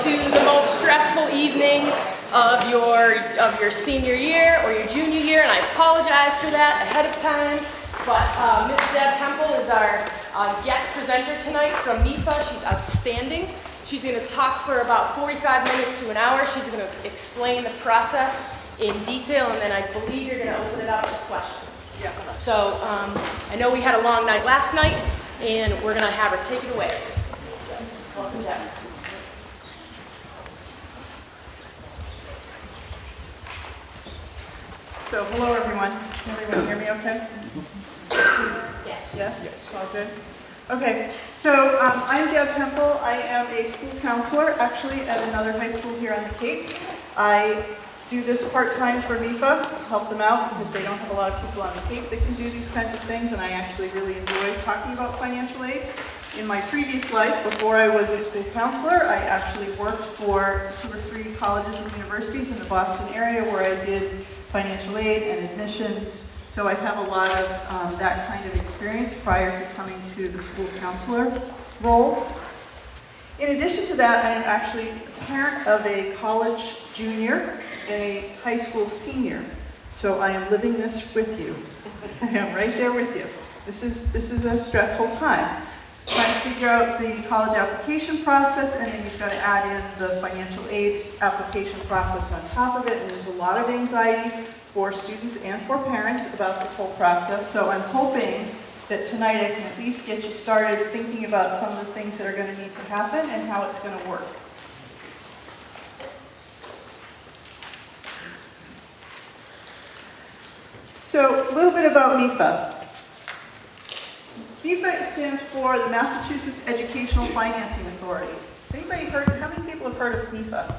to the most stressful evening of your senior year or your junior year, and I apologize for that ahead of time. But Ms. Deb Hempel is our guest presenter tonight from MIFA. She's outstanding. She's going to talk for about 45 minutes to an hour. She's going to explain the process in detail, and then I believe you're going to open it up to questions. Yeah. So I know we had a long night last night, and we're going to have her take it away. Welcome, Deb. So, hello everyone. Can everyone hear me okay? Yes. Yes? Yes. All good? Okay, so I'm Deb Hempel. I am a school counselor, actually, at another high school here on the Cape. I do this part-time for MIFA, help them out because they don't have a lot of people on the Cape that can do these kinds of things, and I actually really enjoy talking about financial aid. In my previous life, before I was a school counselor, I actually worked for 2 or 3 colleges and universities in the Boston area where I did financial aid and admissions. So I have a lot of that kind of experience prior to coming to the school counselor role. In addition to that, I am actually a parent of a college junior and a high school senior. So I am living this with you. I am right there with you. This is a stressful time. Trying to figure out the college application process, and then you've got to add in the financial aid application process on top of it, and there's a lot of anxiety for students and for parents about this whole process. So I'm hoping that tonight I can at least get you started thinking about some of the things that are going to need to happen and how it's going to work. So a little bit about MIFA. MIFA stands for the Massachusetts Educational Financing Authority. Has anybody heard, how many people have heard of MIFA?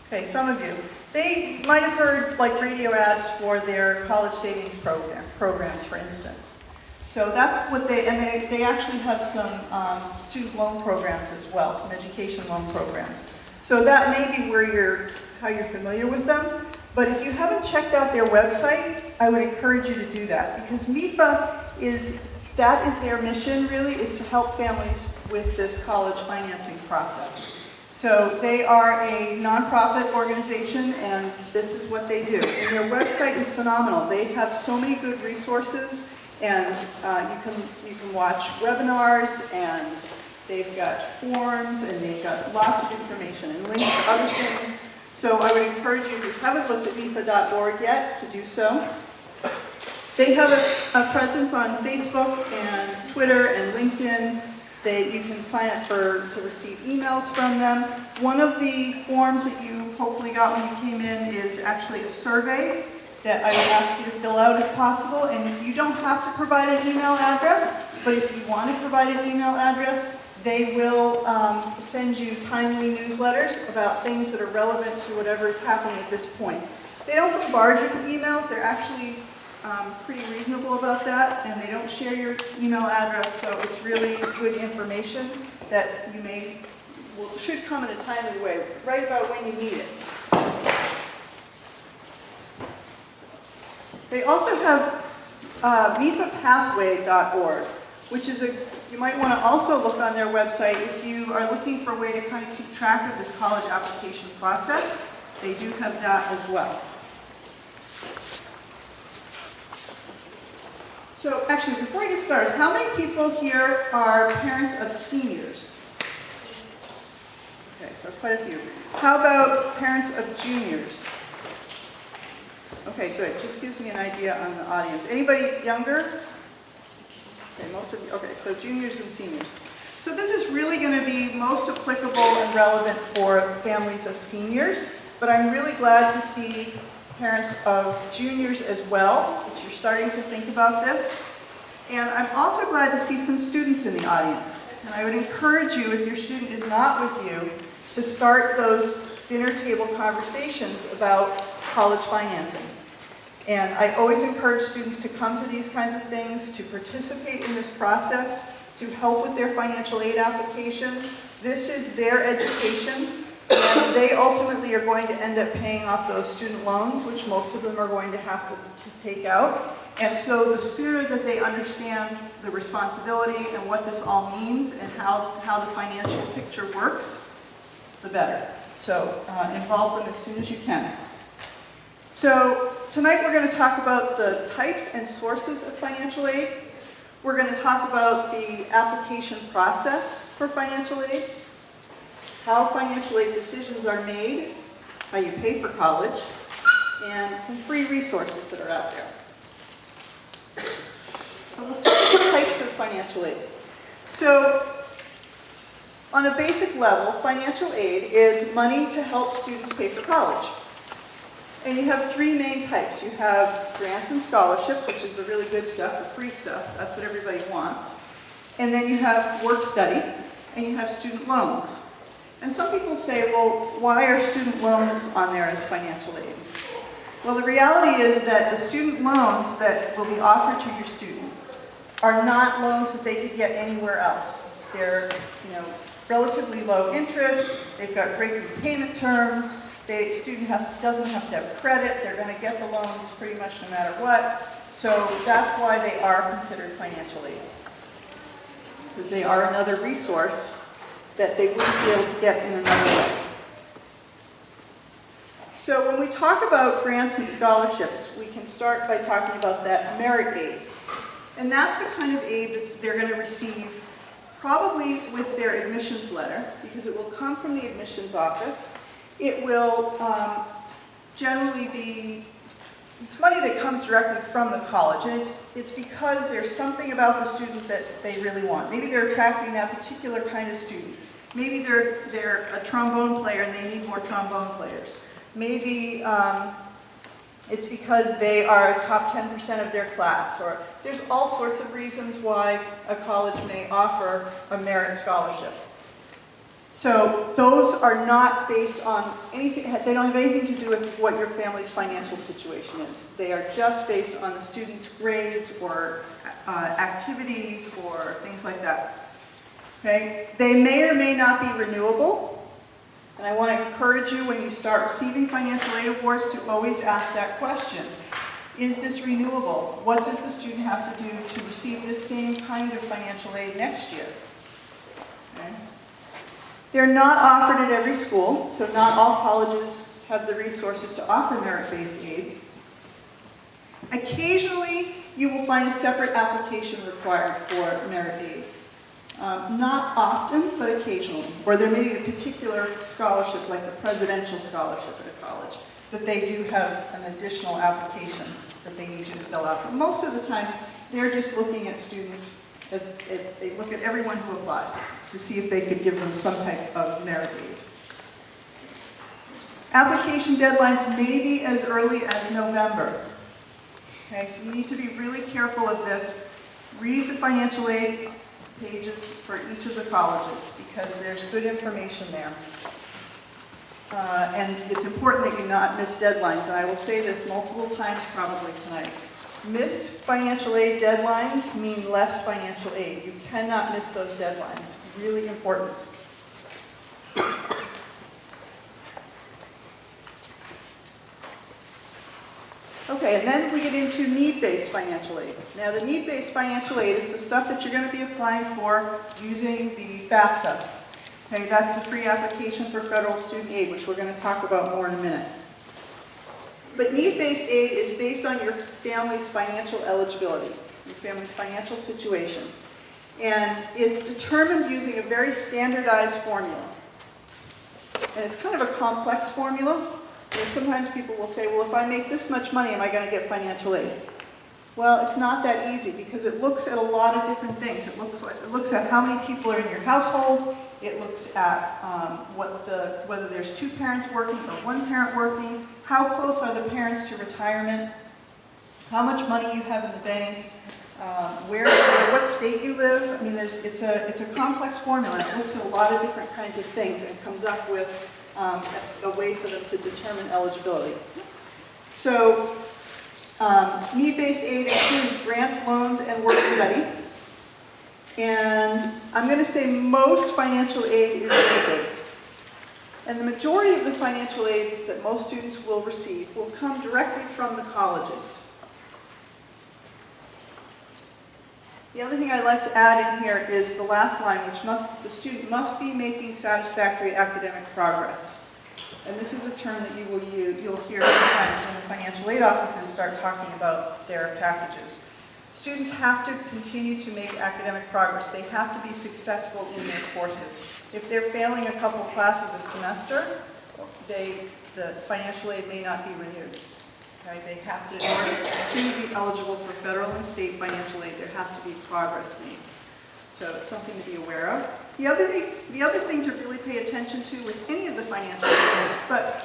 Okay, some of you. They might have heard like radio ads for their college savings programs, for instance. So that's what and they actually have some student loan programs as well, some education loan programs. So that may be where how you're familiar with them. But if you haven't checked out their website, I would encourage you to do that, because MIFA that is their mission, really, is to help families with this college financing process. So they are a nonprofit organization, and this is what they do. And their website is phenomenal. They have so many good resources, and you can watch webinars, and they've got forms, and they've got lots of information and links to other things. So I would encourage you, if you haven't looked at MIFA.org yet, to do so. They have a presence on Facebook and Twitter and LinkedIn. You can sign up to receive emails from them. One of the forms that you hopefully got when you came in is actually a survey that I would ask you to fill out if possible. And you don't have to provide an email address, but if you want to provide an email address, they will send you timely newsletters about things that are relevant to whatever is happening at this point. They don't bombard you with emails. They're actually pretty reasonable about that, and they don't share your email address, so it's really good information that should come in a timely way, right about when you need it. They also have MIFApathway.org, which is you might want to also look on their website if you are looking for a way to kind of keep track of this college application process. They do have that as well. So actually, before I get started, how many people here are parents of seniors? Okay, so quite a few. How about parents of juniors? Okay, good. Just gives me an idea on the audience. Anybody younger? Okay, most of you. Okay, so juniors and seniors. So this is really going to be most applicable and relevant for families of seniors, but I'm really glad to see parents of juniors as well, that you're starting to think about this. And I'm also glad to see some students in the audience. And I would encourage you, if your student is not with you, to start those dinner table conversations about college financing. And I always encourage students to come to these kinds of things, to participate in this process, to help with their financial aid application. This is their education. And they ultimately are going to end up paying off those student loans, which most of them are going to have to take out. And so the sooner that they understand the responsibility and what this all means and how the financial picture works, the better. So involve them as soon as you can. So tonight we're going to talk about the types and sources of financial aid. We're going to talk about the application process for financial aid, how financial aid decisions are made, how you pay for college, and some free resources that are out there. So we'll start with the types of financial aid. So on a basic level, financial aid is money to help students pay for college. And you have three main types. You have grants and scholarships, which is the really good stuff, the free stuff. That's what everybody wants. And then you have work study, and you have student loans. And some people say, well, why are student loans on there as financial aid? Well, the reality is that the student loans that will be offered to your student are not loans that they could get anywhere else. They're, relatively low interest. They've got great repayment terms. The student doesn't have to have credit. They're going to get the loans pretty much no matter what. So that's why they are considered financial aid, because they are another resource that they wouldn't be able to get in another way. So when we talk about grants and scholarships, we can start by talking about that merit aid. And that's the kind of aid that they're going to receive probably with their admissions letter, because it will come from the admissions office. It will generally be, it's money that comes directly from the college, and it's because there's something about the student that they really want. Maybe they're attracting that particular kind of student. Maybe they're a trombone player and they need more trombone players. Maybe it's because they are top 10% of their class, or there's all sorts of reasons why a college may offer a merit scholarship. So those are not based on anything, they don't have anything to do with what your family's financial situation is. They are just based on the student's grades or activities or things like that. Okay? They may or may not be renewable. And I want to encourage you, when you start receiving financial aid awards, to always ask that question. Is this renewable? What does the student have to do to receive this same kind of financial aid next year? Okay. They're not offered at every school, so not all colleges have the resources to offer merit-based aid. Occasionally, you will find a separate application required for merit aid. Not often, but occasionally. Or there may be a particular scholarship, like the presidential scholarship at a college, that they do have an additional application that they need you to fill out. But most of the time, they're just looking at students as they look at everyone who applies to see if they could give them some type of merit aid. Application deadlines may be as early as November. Okay, so you need to be really careful of this. Read the financial aid pages for each of the colleges, because there's good information there. And it's important that you not miss deadlines, and I will say this multiple times probably tonight. Missed financial aid deadlines mean less financial aid. You cannot miss those deadlines. Really important. Okay, and then we get into need-based financial aid. Now, the need-based financial aid is the stuff that you're going to be applying for using the FAFSA. Okay, that's the free application for federal student aid, which we're going to talk about more in a minute. But need-based aid is based on your family's financial eligibility, your family's financial situation. And it's determined using a very standardized formula. And it's kind of a complex formula. Sometimes people will say, well, if I make this much money, am I going to get financial aid? Well, it's not that easy, because it looks at a lot of different things. It looks at how many people are in your household. It looks at whether there's two parents working or one parent working. How close are the parents to retirement? How much money you have in the bank? What state you live. I mean, it's a complex formula. It looks at a lot of different kinds of things and comes up with a way for them to determine eligibility. So need-based aid includes grants, loans, and work study. And I'm going to say most financial aid is need-based. And the majority of the financial aid that most students will receive will come directly from the colleges. The other thing I'd like to add in here is the last line, which the student must be making satisfactory academic progress. And this is a term that you'll hear sometimes when the financial aid offices start talking about their packages. Students have to continue to make academic progress. They have to be successful in their courses. If they're failing a couple classes a semester, the financial aid may not be renewed. Okay? They have to, in order to continue to be eligible for federal and state financial aid, there has to be progress made. So it's something to be aware of. The other thing to really pay attention to with any of the financial aid, but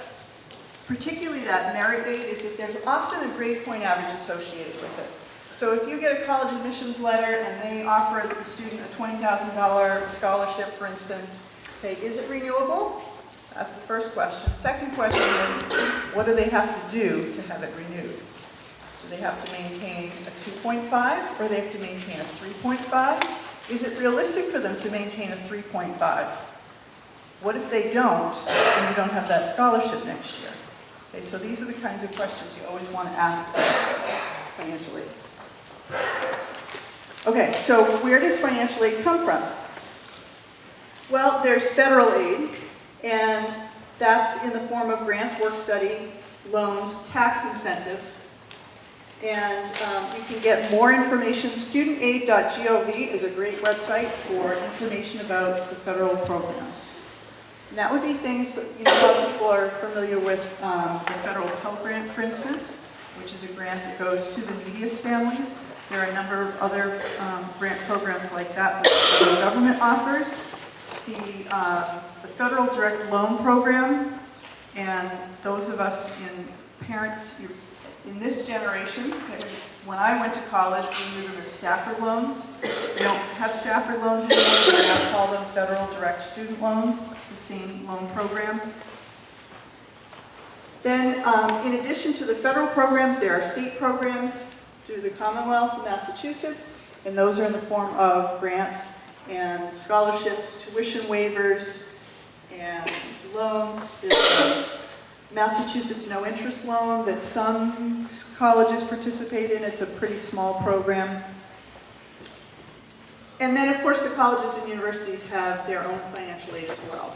particularly that merit aid, is that there's often a grade point average associated with it. So if you get a college admissions letter and they offer the student a $20,000 scholarship, for instance, okay, is it renewable? That's the first question. Second question is, what do they have to do to have it renewed? Do they have to maintain a 2.5 or they have to maintain a 3.5? Is it realistic for them to maintain a 3.5? What if they don't and you don't have that scholarship next year? Okay, so these are the kinds of questions you always want to ask financial aid. Okay, so where does financial aid come from? Well, there's federal aid, and that's in the form of grants, work study, loans, tax incentives. And you can get more information. Studentaid.gov is a great website for information about the federal programs. And that would be things that, a lot of people are familiar with the federal Pell Grant, for instance, which is a grant that goes to the neediest families. There are a number of other grant programs like that that the federal government offers. The federal direct loan program, and those of us parents in this generation, when I went to college, we knew them as Stafford loans. We don't have Stafford loans anymore. We now call them federal direct student loans. It's the same loan program. Then, in addition to the federal programs, there are state programs through the Commonwealth of Massachusetts, and those are in the form of grants and scholarships, tuition waivers, and loans. There's a Massachusetts no interest loan that some colleges participate in. It's a pretty small program. And then, of course, the colleges and universities have their own financial aid as well.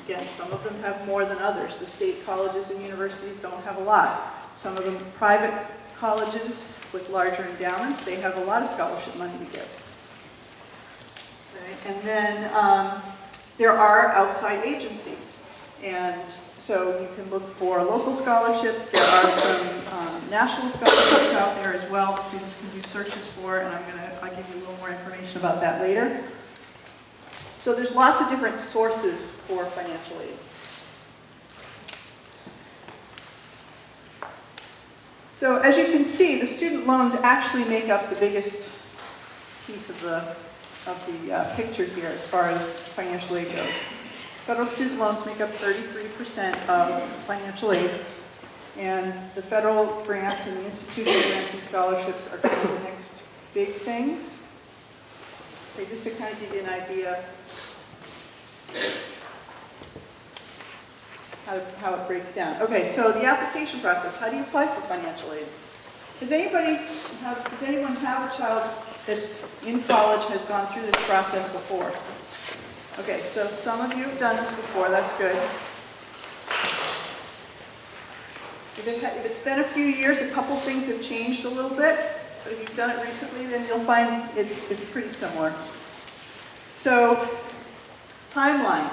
Again, some of them have more than others. The state colleges and universities don't have a lot. Some of them, private colleges with larger endowments, they have a lot of scholarship money to give. Okay? And then there are outside agencies. And so you can look for local scholarships. There are some national scholarships out there as well. Students can do searches for, and I'll give you a little more information about that later. So there's lots of different sources for financial aid. So as you can see, the student loans actually make up the biggest piece of the picture here as far as financial aid goes. Federal student loans make up 33% of financial aid, and the federal grants and the institutional grants and scholarships are kind of the next big things. Okay, just to kind of give you an idea how it breaks down. Okay, so the application process. How do you apply for financial aid? Does anyone have a child that's in college, has gone through this process before? Okay, so some of you have done this before. That's good. If it's been a few years, a couple things have changed a little bit. But if you've done it recently, then you'll find it's pretty similar. So, timeline.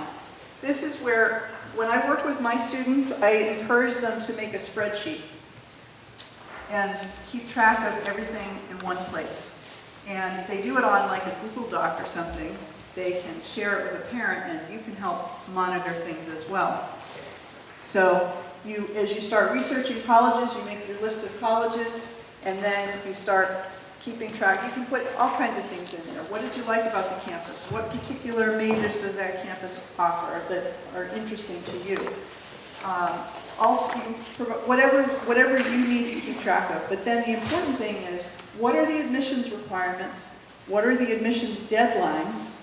This is where, when I work with my students, I encourage them to make a spreadsheet and keep track of everything in one place. And if they do it on like a Google Doc or something, they can share it with a parent, and you can help monitor things as well. So as you start researching colleges, you make your list of colleges, and then you start keeping track. You can put all kinds of things in there. What did you like about the campus? What particular majors does that campus offer that are interesting to you? Also, whatever you need to keep track of. But then the important thing is, what are the admissions requirements? What are the admissions deadlines?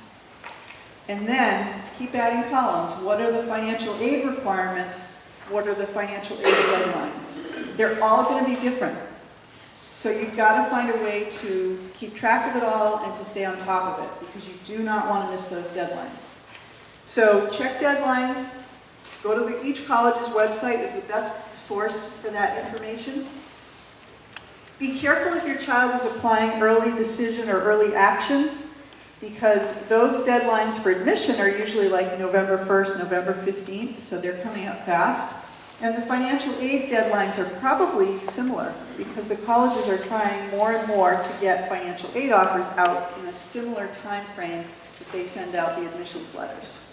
And then, let's keep adding columns. What are the financial aid requirements? What are the financial aid deadlines? They're all going to be different. So you've got to find a way to keep track of it all and to stay on top of it, because you do not want to miss those deadlines. So check deadlines. Go to each college's website is the best source for that information. Be careful if your child is applying early decision or early action, because those deadlines for admission are usually like November 1st, November 15th, so they're coming up fast. And the financial aid deadlines are probably similar, because the colleges are trying more and more to get financial aid offers out in a similar time frame that they send out the admissions letters.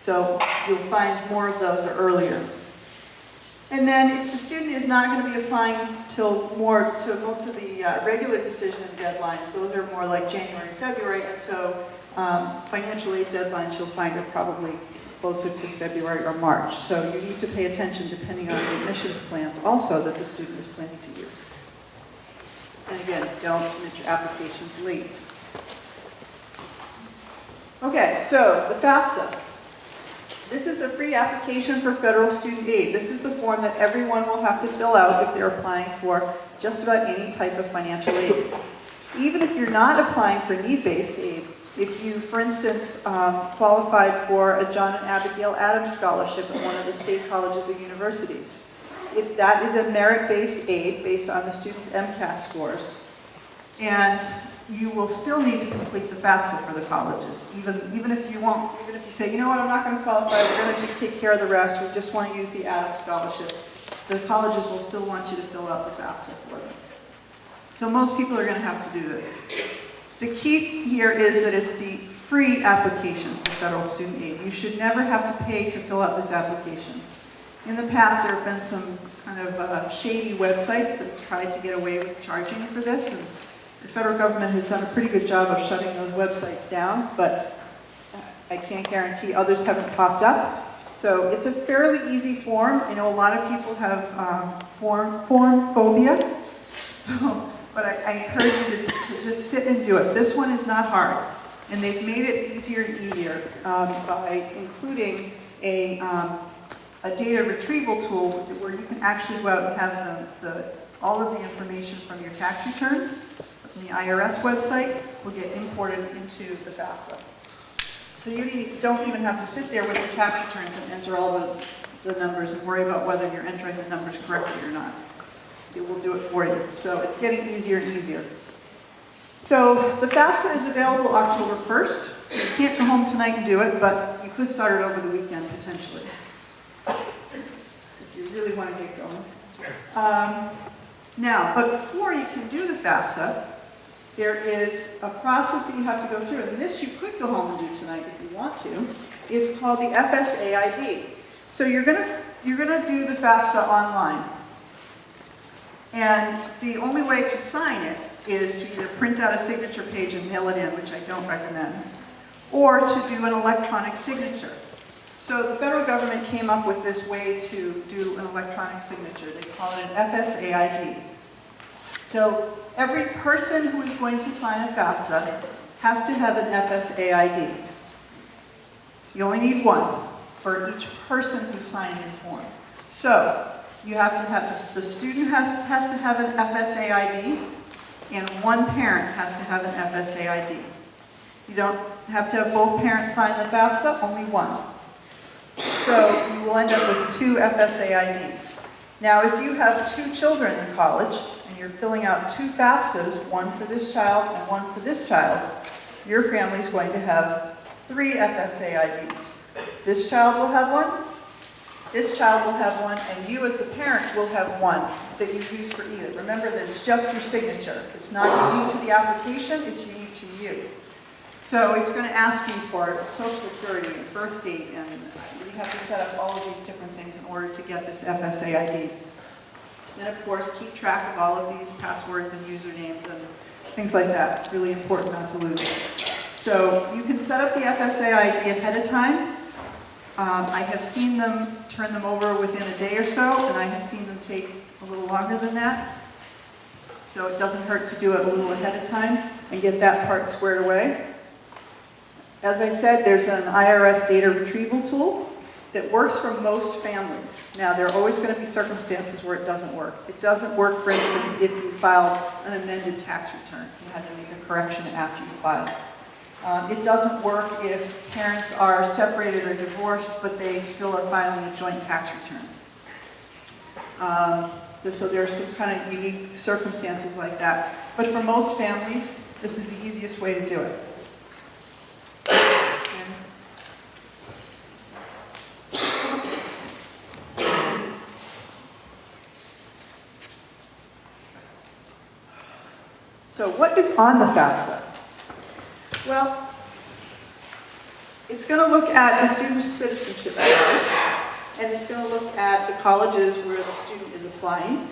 So you'll find more of those earlier. And then if the student is not going to be applying till most of the regular decision deadlines, those are more like January, February, and so financial aid deadlines you'll find are probably closer to February or March. So you need to pay attention depending on the admissions plans also that the student is planning to use. And again, don't submit your applications late. Okay, so the FAFSA. This is the free application for federal student aid. This is the form that everyone will have to fill out if they're applying for just about any type of financial aid. Even if you're not applying for need-based aid, if you, for instance, qualified for a John and Abigail Adams scholarship at one of the state colleges or universities, if that is a merit-based aid based on the student's MCAS scores, and you will still need to complete the FAFSA for the colleges, even if you say, you know what, I'm not going to qualify, we're going to just take care of the rest, we just want to use the Adams scholarship. The colleges will still want you to fill out the FAFSA for them. So most people are going to have to do this. The key here is that it's the free application for federal student aid. You should never have to pay to fill out this application. In the past, there have been some kind of shady websites that tried to get away with charging for this, and the federal government has done a pretty good job of shutting those websites down, but I can't guarantee others haven't popped up. So it's a fairly easy form. I know a lot of people have form phobia, but I encourage you to just sit and do it. This one is not hard, and they've made it easier and easier by including a data retrieval tool where you can actually go out and have all of the information from your tax returns from the IRS website will get imported into the FAFSA. So you don't even have to sit there with your tax returns and enter all the numbers and worry about whether you're entering the numbers correctly or not. It will do it for you. So it's getting easier and easier. So the FAFSA is available October 1st. So you can't go home tonight and do it, but you could start it over the weekend potentially, if you really want to get going. But before you can do the FAFSA, there is a process that you have to go through, and this you could go home and do tonight if you want to. It's called the FSAID. So you're gonna do the FAFSA online, and the only way to sign it is to either print out a signature page and mail it in, which I don't recommend, or to do an electronic signature. So the federal government came up with this way to do an electronic signature. They call it an FSAID. So every person who is going to sign a FAFSA has to have an FSAID. You only need one for each person who's signing the form. So you have to have, the student has to have an FSAID, and one parent has to have an FSAID. You don't have to have both parents sign the FAFSA, only one. So you will end up with 2 FSAIDs. Now, if you have 2 children in college, and you're filling out 2 FAFSAs, one for this child and one for this child, your family's going to have 3 FSAIDs. This child will have one, this child will have one, and you as the parent will have one that you use for either. Remember that it's just your signature. It's not unique to the application, it's unique to you. So it's going to ask you for social security and birth date, and you have to set up all of these different things in order to get this FSAID. And of course, keep track of all of these passwords and usernames and things like that. It's really important not to lose it. So you can set up the FSAID ahead of time. I have seen them turn them over within a day or so, and I have seen them take a little longer than that. So it doesn't hurt to do it a little ahead of time and get that part squared away. As I said, there's an IRS data retrieval tool, that works for most families. Now, there are always going to be circumstances where it doesn't work. It doesn't work, for instance, if you filed an amended tax return. You had to make a correction after you filed. It doesn't work if parents are separated or divorced, but they still are filing a joint tax return. So there are some kind of unique circumstances like that. But for most families, this is the easiest way to do it. So what is on the FAFSA? Well, it's going to look at the student's citizenship status, and it's going to look at the colleges where the student is applying.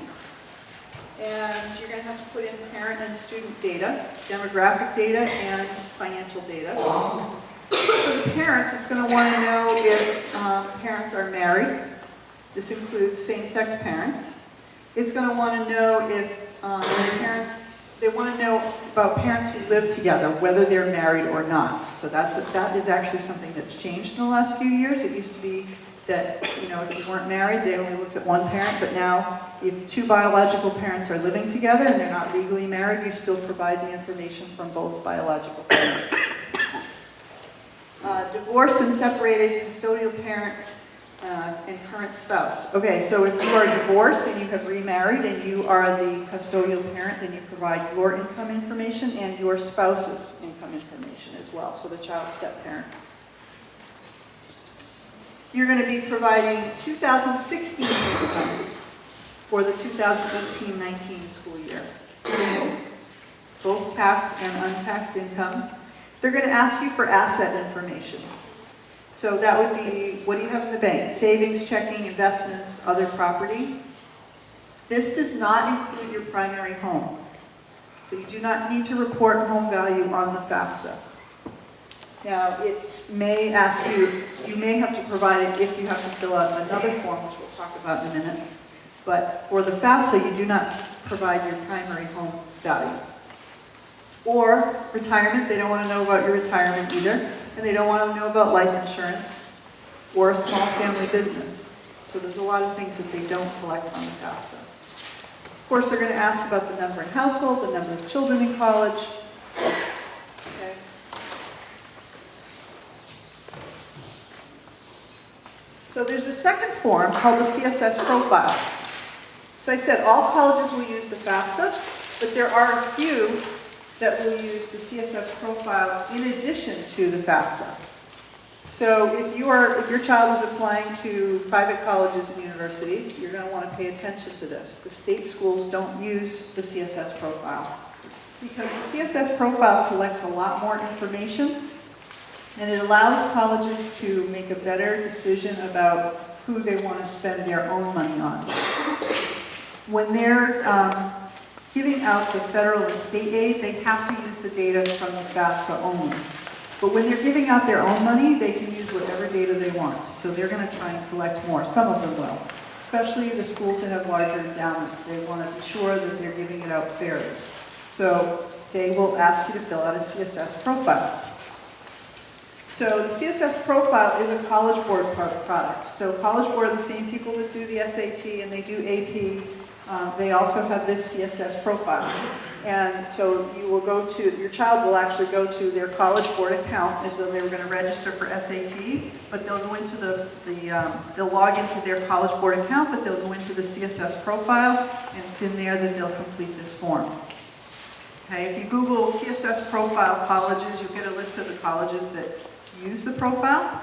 And you're going to have to put in parent and student data, demographic data, and financial data. For the parents, it's going to want to know if parents are married. This includes same-sex parents. It's going to want to know if they want to know about parents who live together, whether they're married or not. So that is actually something that's changed in the last few years. It used to be that, if you weren't married, they only looked at one parent, but now if two biological parents are living together and they're not legally married, you still provide the information from both biological parents. Divorced and separated custodial parent and current spouse. Okay, so if you are divorced and you have remarried and you are the custodial parent, then you provide your income information and your spouse's income information as well, so the child's step-parent. You're going to be providing 2016 income for the 2018-19 school year. Both taxed and untaxed income. They're going to ask you for asset information. So that would be, what do you have in the bank? Savings, checking, investments, other property. This does not include your primary home. So you do not need to report home value on the FAFSA. Now, it may ask you, you may have to provide it if you have to fill out another form, which we'll talk about in a minute. But for the FAFSA, you do not provide your primary home value. Or retirement, they don't want to know about your retirement either. And they don't want to know about life insurance or a small family business. So there's a lot of things that they don't collect on the FAFSA. Of course, they're going to ask about the number in household, the number of children in college. Okay. So there's a second form called the CSS profile. As I said, all colleges will use the FAFSA, but there are a few that will use the CSS profile in addition to the FAFSA. So if your child is applying to private colleges and universities, you're going to want to pay attention to this. The state schools don't use the CSS profile because the CSS profile collects a lot more information and it allows colleges to make a better decision about who they want to spend their own money on. When they're giving out the federal and state aid, they have to use the data from the FAFSA only. But when they're giving out their own money, they can use whatever data they want. So they're going to try and collect more. Some of them will. Especially the schools that have larger endowments. They want to be sure that they're giving it out fairly. So they will ask you to fill out a CSS profile. So the CSS profile is a College Board product. So College Board are the same people that do the SAT and they do AP. They also have this CSS profile. And so you will go to, your child will actually go to their College Board account as though they were going to register for SAT, but they'll go into they'll log into their College Board account, but they'll go into the CSS profile, and it's in there that they'll complete this form. Okay, if you Google CSS profile colleges, you'll get a list of the colleges that use the profile.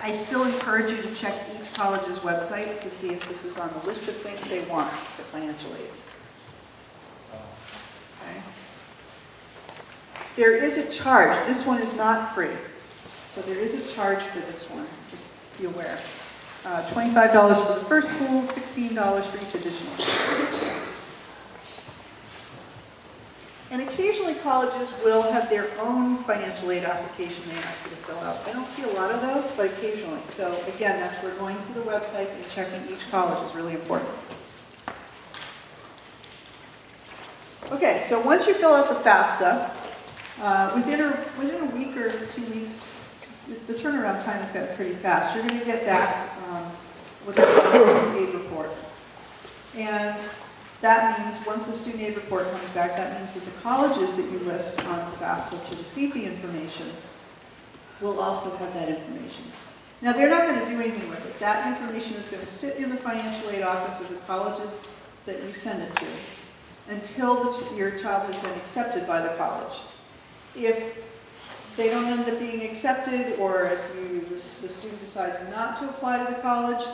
I still encourage you to check each college's website to see if this is on the list of things they want for financial aid. Okay. There is a charge. This one is not free. So there is a charge for this one. Just be aware. $25 for the first school, $16 for each additional school. And occasionally colleges will have their own financial aid application they ask you to fill out. I don't see a lot of those, but occasionally. So again, that's where going to the websites and checking each college is really important. Okay, so once you fill out the FAFSA, within a week or 2 weeks, the turnaround time has gotten pretty fast. You're going to get back what's called a student aid report. And that means once the student aid report comes back, that means that the colleges that you list on the FAFSA to receive the information will also have that information. Now, they're not going to do anything with it. That information is going to sit in the financial aid office of the colleges that you send it to until your child has been accepted by the college. If they don't end up being accepted, or if the student decides not to apply to the college,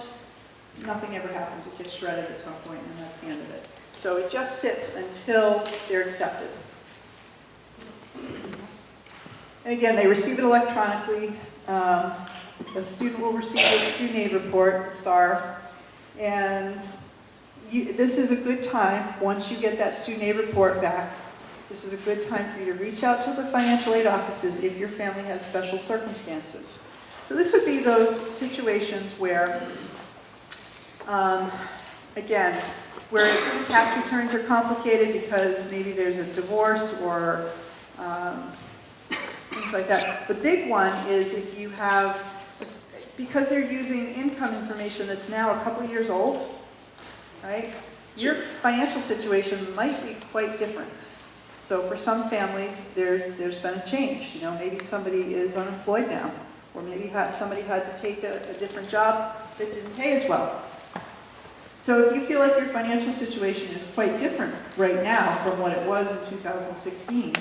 nothing ever happens. It gets shredded at some point, and that's the end of it. So it just sits until they're accepted. And again, they receive it electronically. The student will receive a student aid report, the SAR, and this is a good time, once you get that student aid report back, this is a good time for you to reach out to the financial aid offices if your family has special circumstances. So this would be those situations where, again, where tax returns are complicated because maybe there's a divorce or things like that. The big one is if you have, because they're using income information that's now a couple years old, right? Your financial situation might be quite different. So for some families, there's been a change. You know, maybe somebody is unemployed now, or maybe somebody had to take a different job that didn't pay as well. So if you feel like your financial situation is quite different right now from what it was in 2016,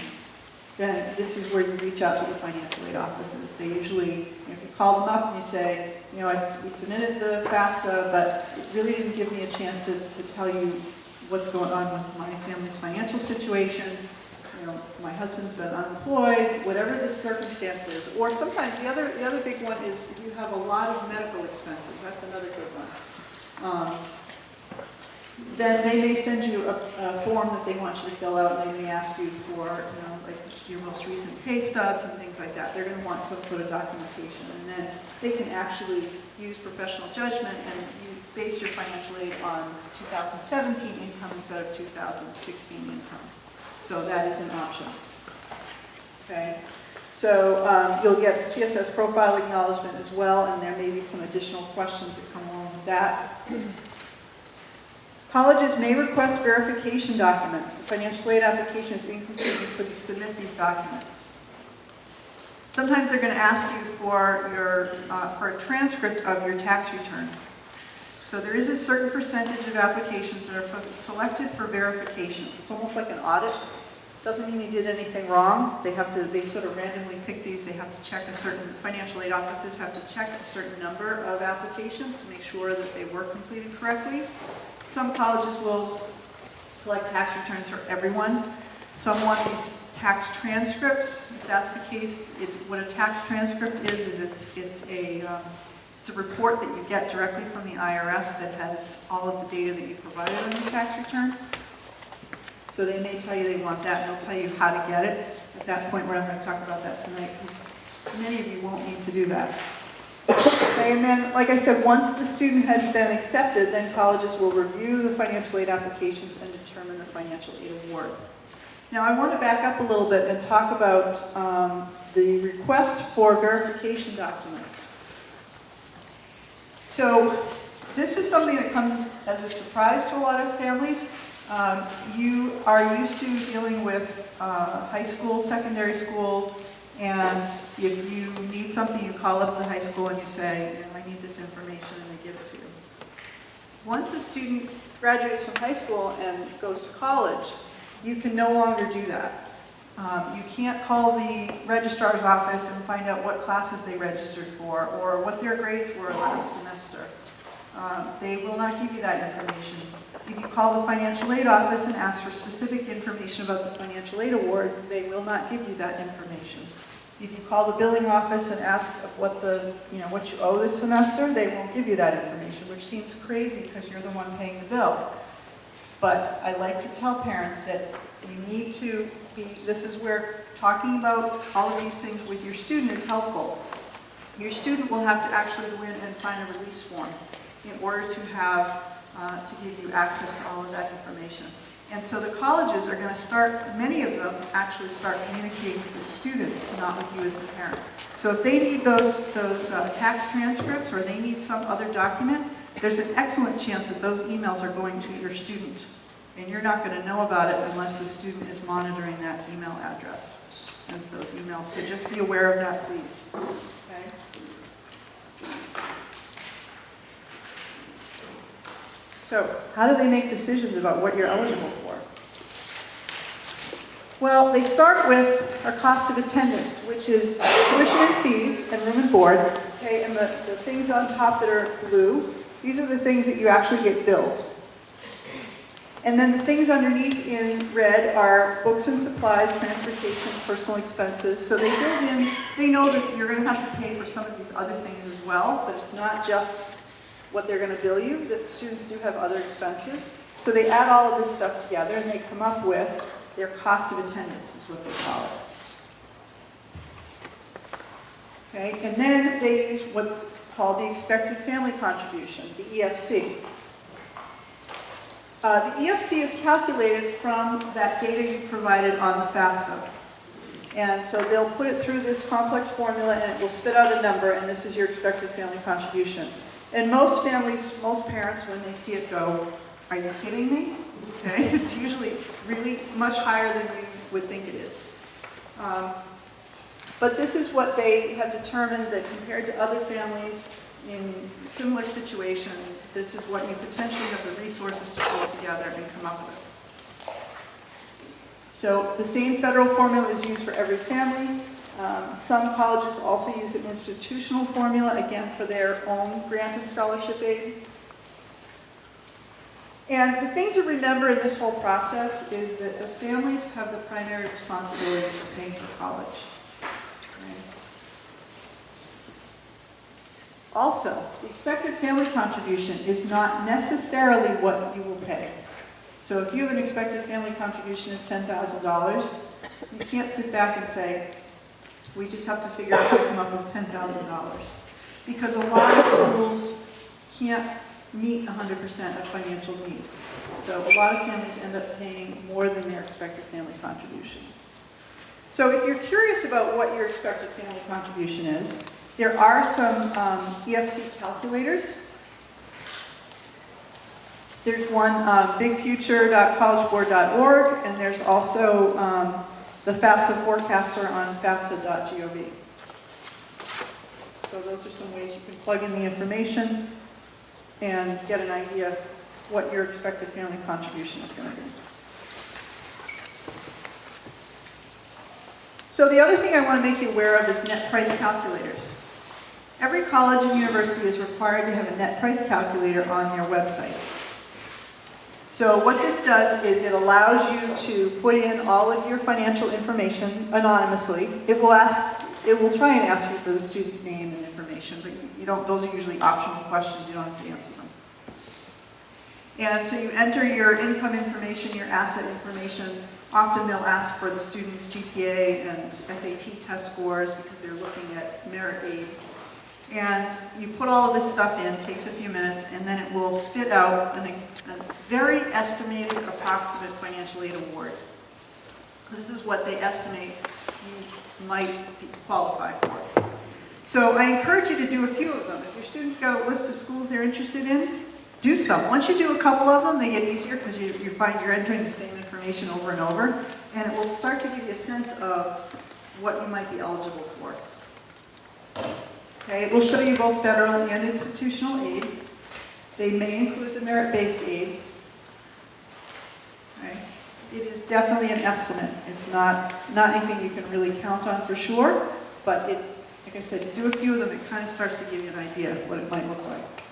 then this is where you reach out to the financial aid offices. They usually, if you call them up and you say, you know, we submitted the FAFSA, but it really didn't give me a chance to tell you what's going on with my family's financial situation. You know, my husband's been unemployed, whatever the circumstance is. Or sometimes the other big one is if you have a lot of medical expenses. That's another good one. Then they may send you a form that they want you to fill out, and they may ask you for, you know, like your most recent pay stubs and things like that. They're going to want some sort of documentation, and then they can actually use professional judgment, and you base your financial aid on 2017 income instead of 2016 income. So that is an option. Okay. So you'll get CSS profile acknowledgement as well, and there may be some additional questions that come along with that. Colleges may request verification documents. The financial aid application is incomplete until you submit these documents. Sometimes they're going to ask you for a transcript of your tax return. So there is a certain percentage of applications that are selected for verification. It's almost like an audit. Doesn't mean you did anything wrong. They sort of randomly pick these. They have to check financial aid offices have to check a certain number of applications to make sure that they were completed correctly. Some colleges will collect tax returns for everyone. Some want these tax transcripts. If that's the case, what a tax transcript is it's a report that you get directly from the IRS that has all of the data that you provided on your tax return. So they may tell you they want that, and they'll tell you how to get it. At that point, we're not going to talk about that tonight, because many of you won't need to do that. Okay, and then, like I said, once the student has been accepted, then colleges will review the financial aid applications and determine the financial aid award. Now, I want to back up a little bit and talk about the request for verification documents. So, this is something that comes as a surprise to a lot of families. You are used to dealing with high school, secondary school, and if you need something, you call up the high school and you say, you know, I need this information, and they give it to you. Once a student graduates from high school and goes to college, you can no longer do that. You can't call the registrar's office and find out what classes they registered for or what their grades were last semester. They will not give you that information. If you call the financial aid office and ask for specific information about the financial aid award, they will not give you that information. If you call the billing office and ask what you owe this semester, they won't give you that information, which seems crazy because you're the one paying the bill. But I like to tell parents that you need to this is where talking about all of these things with your student is helpful. Your student will have to actually go in and sign a release form in order to have to give you access to all of that information. And so the colleges are going to start, many of them actually start communicating with the students, not with you as the parent. So if they need those tax transcripts or they need some other document, there's an excellent chance that those emails are going to your student. And you're not going to know about it unless the student is monitoring that email address and those emails. So just be aware of that, please. Okay? So how do they make decisions about what you're eligible for? Well, they start with our cost of attendance, which is tuition and fees and room and board. Okay, and the things on top that are blue, these are the things that you actually get billed. And then the things underneath in red are books and supplies, transportation, personal expenses. So they build in, they know that you're going to have to pay for some of these other things as well, that it's not just what they're going to bill you, that students do have other expenses. So they add all of this stuff together and they come up with their cost of attendance, is what they call it. Okay, and then they use what's called the expected family contribution, the EFC. The EFC is calculated from that data you provided on the FAFSA. And so they'll put it through this complex formula and it will spit out a number, and this is your expected family contribution. And most families, most parents, when they see it go, are you kidding me? Okay, it's usually really much higher than you would think it is. But this is what they have determined, that compared to other families in similar situation, this is what you potentially have the resources to pull together and come up with. So the same federal formula is used for every family. Some colleges also use an institutional formula, again, for their own grant and scholarship aid. And the thing to remember in this whole process is that the families have the primary responsibility for paying for college. Also, the expected family contribution is not necessarily what you will pay. So if you have an expected family contribution of $10,000, you can't sit back and say, we just have to figure out how to come up with $10,000. Because a lot of schools can't meet 100% of financial need. So a lot of families end up paying more than their expected family contribution. So if you're curious about what your expected family contribution is, there are some EFC calculators. There's one, bigfuture.collegeboard.org, and there's also the FAFSA forecaster on fafsa.gov. So those are some ways you can plug in the information and get an idea what your expected family contribution is going to be. So the other thing I want to make you aware of is net price calculators. Every college and university is required to have a net price calculator on their website. So what this does is it allows you to put in all of your financial information anonymously. It will try and ask you for the student's name and information, but you don't, those are usually optional questions, you don't have to answer them. And so you enter your income information, your asset information. Often they'll ask for the student's GPA and SAT test scores because they're looking at merit aid. And you put all of this stuff in, it takes a few minutes, and then it will spit out a very estimated approximate financial aid award. This is what they estimate you might qualify for. So I encourage you to do a few of them. If your student's got a list of schools they're interested in, do some. Once you do a couple of them, they get easier because you find you're entering the same information over and over, and it will start to give you a sense of what you might be eligible for. Okay, it will show you both federal and institutional aid. They may include the merit-based aid. Okay. It is definitely an estimate. It's not anything you can really count on for sure, but it, like I said, do a few of them, it kind of starts to give you an idea of what it might look like.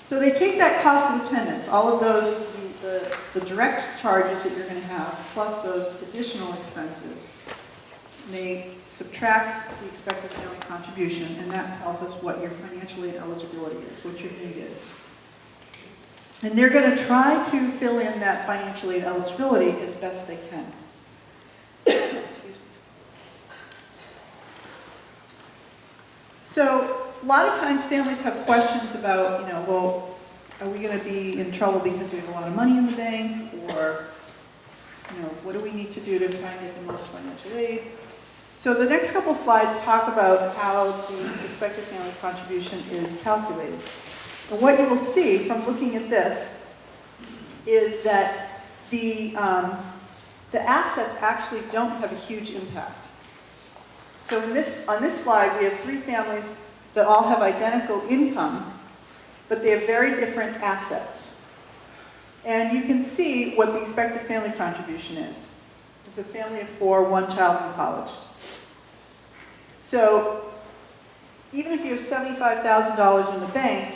So they take that cost of attendance, all of those, the direct charges that you're going to have, plus those additional expenses. They subtract the expected family contribution, and that tells us what your financial aid eligibility is, what your need is. And they're going to try to fill in that financial aid eligibility as best they can. Excuse me. So a lot of times families have questions about, well, are we going to be in trouble because we have a lot of money in the bank, or what do we need to do to try and get the most financial aid? So the next couple slides talk about how the expected family contribution is calculated. And what you will see from looking at this is that the assets actually don't have a huge impact. So on this slide, we have 3 families that all have identical income, but they have very different assets. And you can see what the expected family contribution is. It's a family of 4, 1 child in college. So even if you have $75,000 in the bank,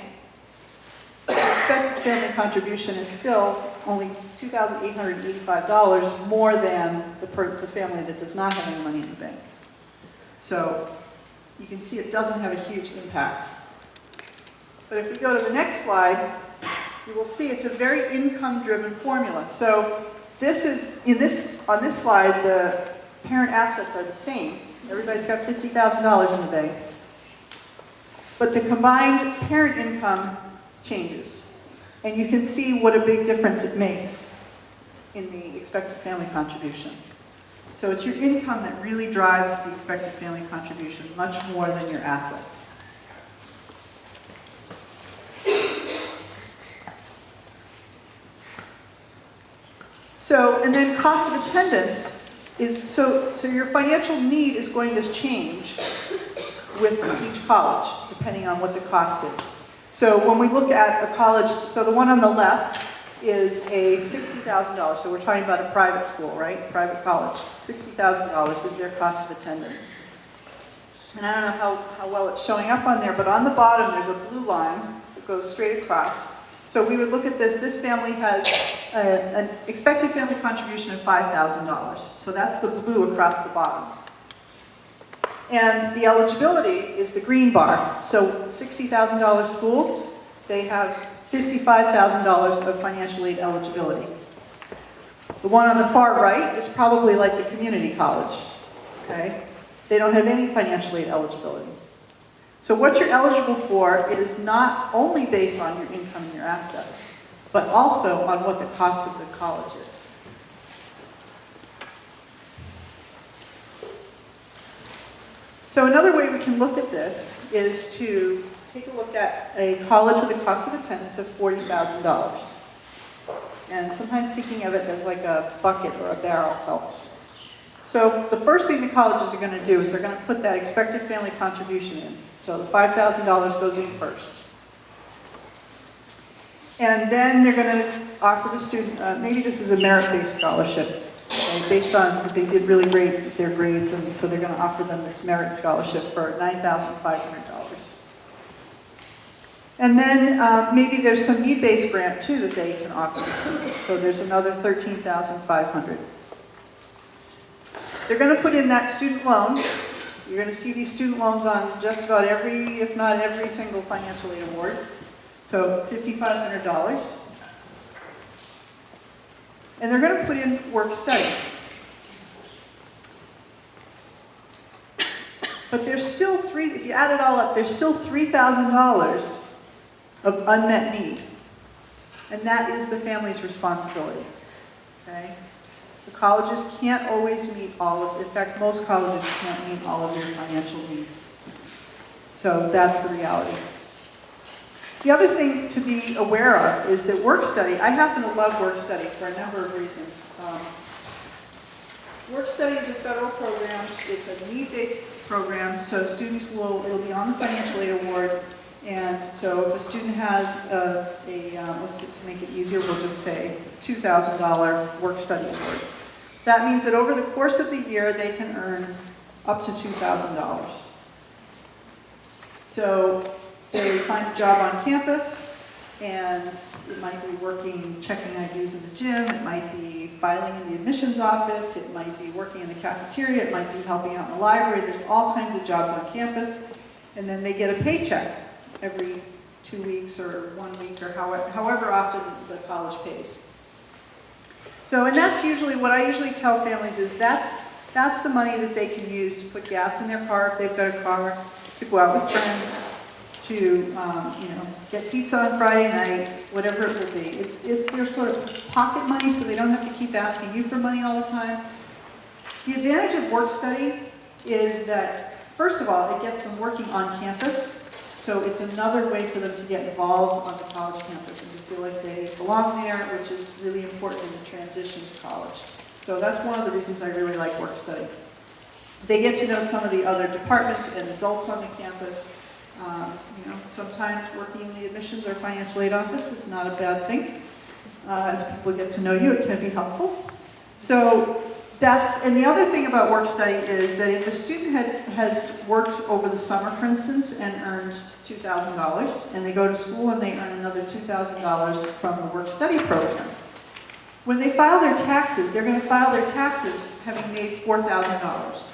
the expected family contribution is still only $2,885 more than the family that does not have any money in the bank. So you can see it doesn't have a huge impact. But if we go to the next slide, you will see it's a very income-driven formula. So this is, on this slide, the parent assets are the same. Everybody's got $50,000 in the bank. But the combined parent income changes. And you can see what a big difference it makes in the expected family contribution. So it's your income that really drives the expected family contribution, much more than your assets. So, and then cost of attendance is, so your financial need is going to change with each college, depending on what the cost is. So when we look at a college, so the one on the left is a $60,000, so we're talking about a private school, right? Private college. $60,000 is their cost of attendance. And I don't know how well it's showing up on there, but on the bottom there's a blue line that goes straight across. So we would look at this. This family has an expected family contribution of $5,000. So that's the blue across the bottom. And the eligibility is the green bar. So $60,000 school, they have $55,000 of financial aid eligibility. The one on the far right is probably like the community college. Okay? They don't have any financial aid eligibility. So what you're eligible for is not only based on your income and your assets, but also on what the cost of the college is. So another way we can look at this is to take a look at a college with a cost of attendance of $40,000. And sometimes thinking of it as like a bucket or a barrel helps. So the first thing the colleges are going to do is they're going to put that expected family contribution in. So the $5,000 goes in first. And then they're going to offer the student, maybe this is a merit-based scholarship, okay, based on, because they did really great with their grades, and so they're going to offer them this merit scholarship for $9,500. And then maybe there's some need-based grant too that they can offer the student. So there's another $13,500. They're going to put in that student loan. You're going to see these student loans on just about every, if not every single financial aid award. So $5,500. And they're going to put in work study. But there's still if you add it all up, there's still $3,000 of unmet need. And that is the family's responsibility. Okay? The colleges can't always meet all of, in fact, most colleges can't meet all of your financial need. So that's the reality. The other thing to be aware of is that work study, I happen to love work study for a number of reasons. Work study is a federal program. It's a need-based program, so students it'll be on the financial aid award. And so if a student has let's to make it easier, we'll just say $2,000 work study award. That means that over the course of the year, they can earn up to $2,000. So they find a job on campus, and it might be checking IDs in the gym, it might be filing in the admissions office, it might be working in the cafeteria, it might be helping out in the library. There's all kinds of jobs on campus, and then they get a paycheck every 2 weeks or 1 week or however often the college pays. So, and that's usually what I usually tell families is that's the money that they can use to put gas in their car if they've got a car, to go out with friends, to get pizza on Friday night, whatever it will be. It's their sort of pocket money, so they don't have to keep asking you for money all the time. The advantage of work study is that, first of all, it gets them working on campus. So it's another way for them to get involved on the college campus and to feel like they belong there, which is really important in the transition to college. So that's one of the reasons I really like work study. They get to know some of the other departments and adults on the campus. Sometimes working in the admissions or financial aid office is not a bad thing. As people get to know you, it can be helpful. So and the other thing about work study is that if a student has worked over the summer, for instance, and earned $2,000, and they go to school and they earn another $2,000 from the work study program, when they file their taxes, they're going to file their taxes having made $4,000.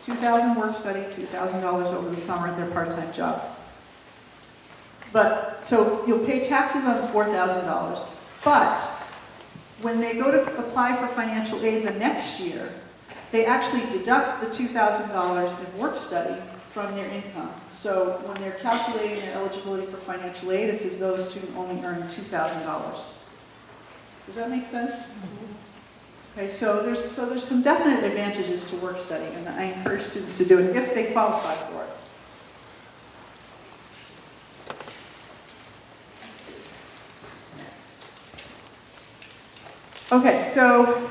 $2,000 work study, $2,000 over the summer at their part-time job. So you'll pay taxes on the $4,000, but when they go to apply for financial aid the next year, they actually deduct the $2,000 in work study from their income. So when they're calculating their eligibility for financial aid, it's as though the student only earned $2,000. Does that make sense? Okay, so there's some definite advantages to work study, and I encourage students to do it if they qualify for it. Okay, so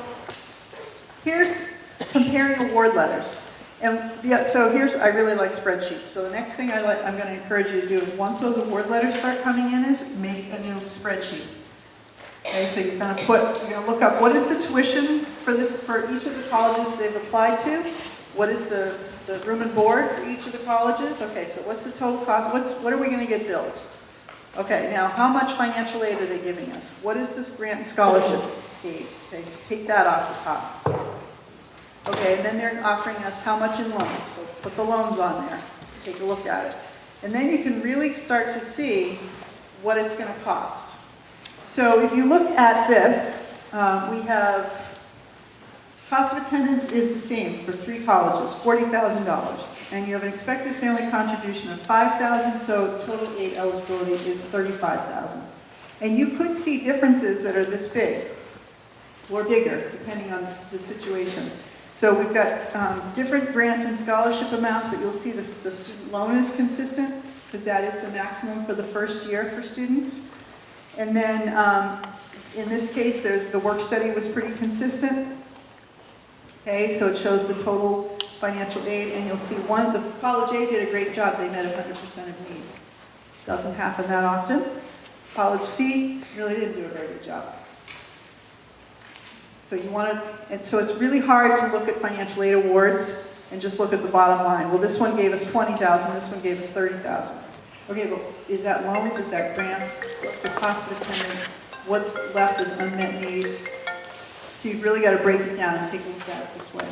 here's comparing award letters. And I really like spreadsheets. So the next thing I'm going to encourage you to do is once those award letters start coming in is make a new spreadsheet. Okay, so you're going to look up what is the tuition for each of the colleges they've applied to. What is the room and board for each of the colleges? Okay, so what's the total cost? What are we going to get billed? Okay, now how much financial aid are they giving us? What is this grant and scholarship aid? Okay, so take that off the top. Okay, and then they're offering us how much in loans. So put the loans on there. Take a look at it. And then you can really start to see what it's going to cost. So if you look at this, we have cost of attendance is the same for 3 colleges, $40,000. And you have an expected family contribution of $5,000, so total aid eligibility is $35,000. And you could see differences that are this big or bigger, depending on the situation. So we've got different grant and scholarship amounts, but you'll see the student loan is consistent, because that is the maximum for the first year for students. And then in this case, the work study was pretty consistent. Okay, so it shows the total financial aid, and you'll see the college aid did a great job. They met 100% of need. Doesn't happen that often. College C really didn't do a very good job. So so it's really hard to look at financial aid awards and just look at the bottom line. Well, this one gave us $20,000, this one gave us $30,000. Okay, but is that loans? Is that grants? What's the cost of attendance? What's left as unmet need? So you've really got to break it down and take a look at it this way.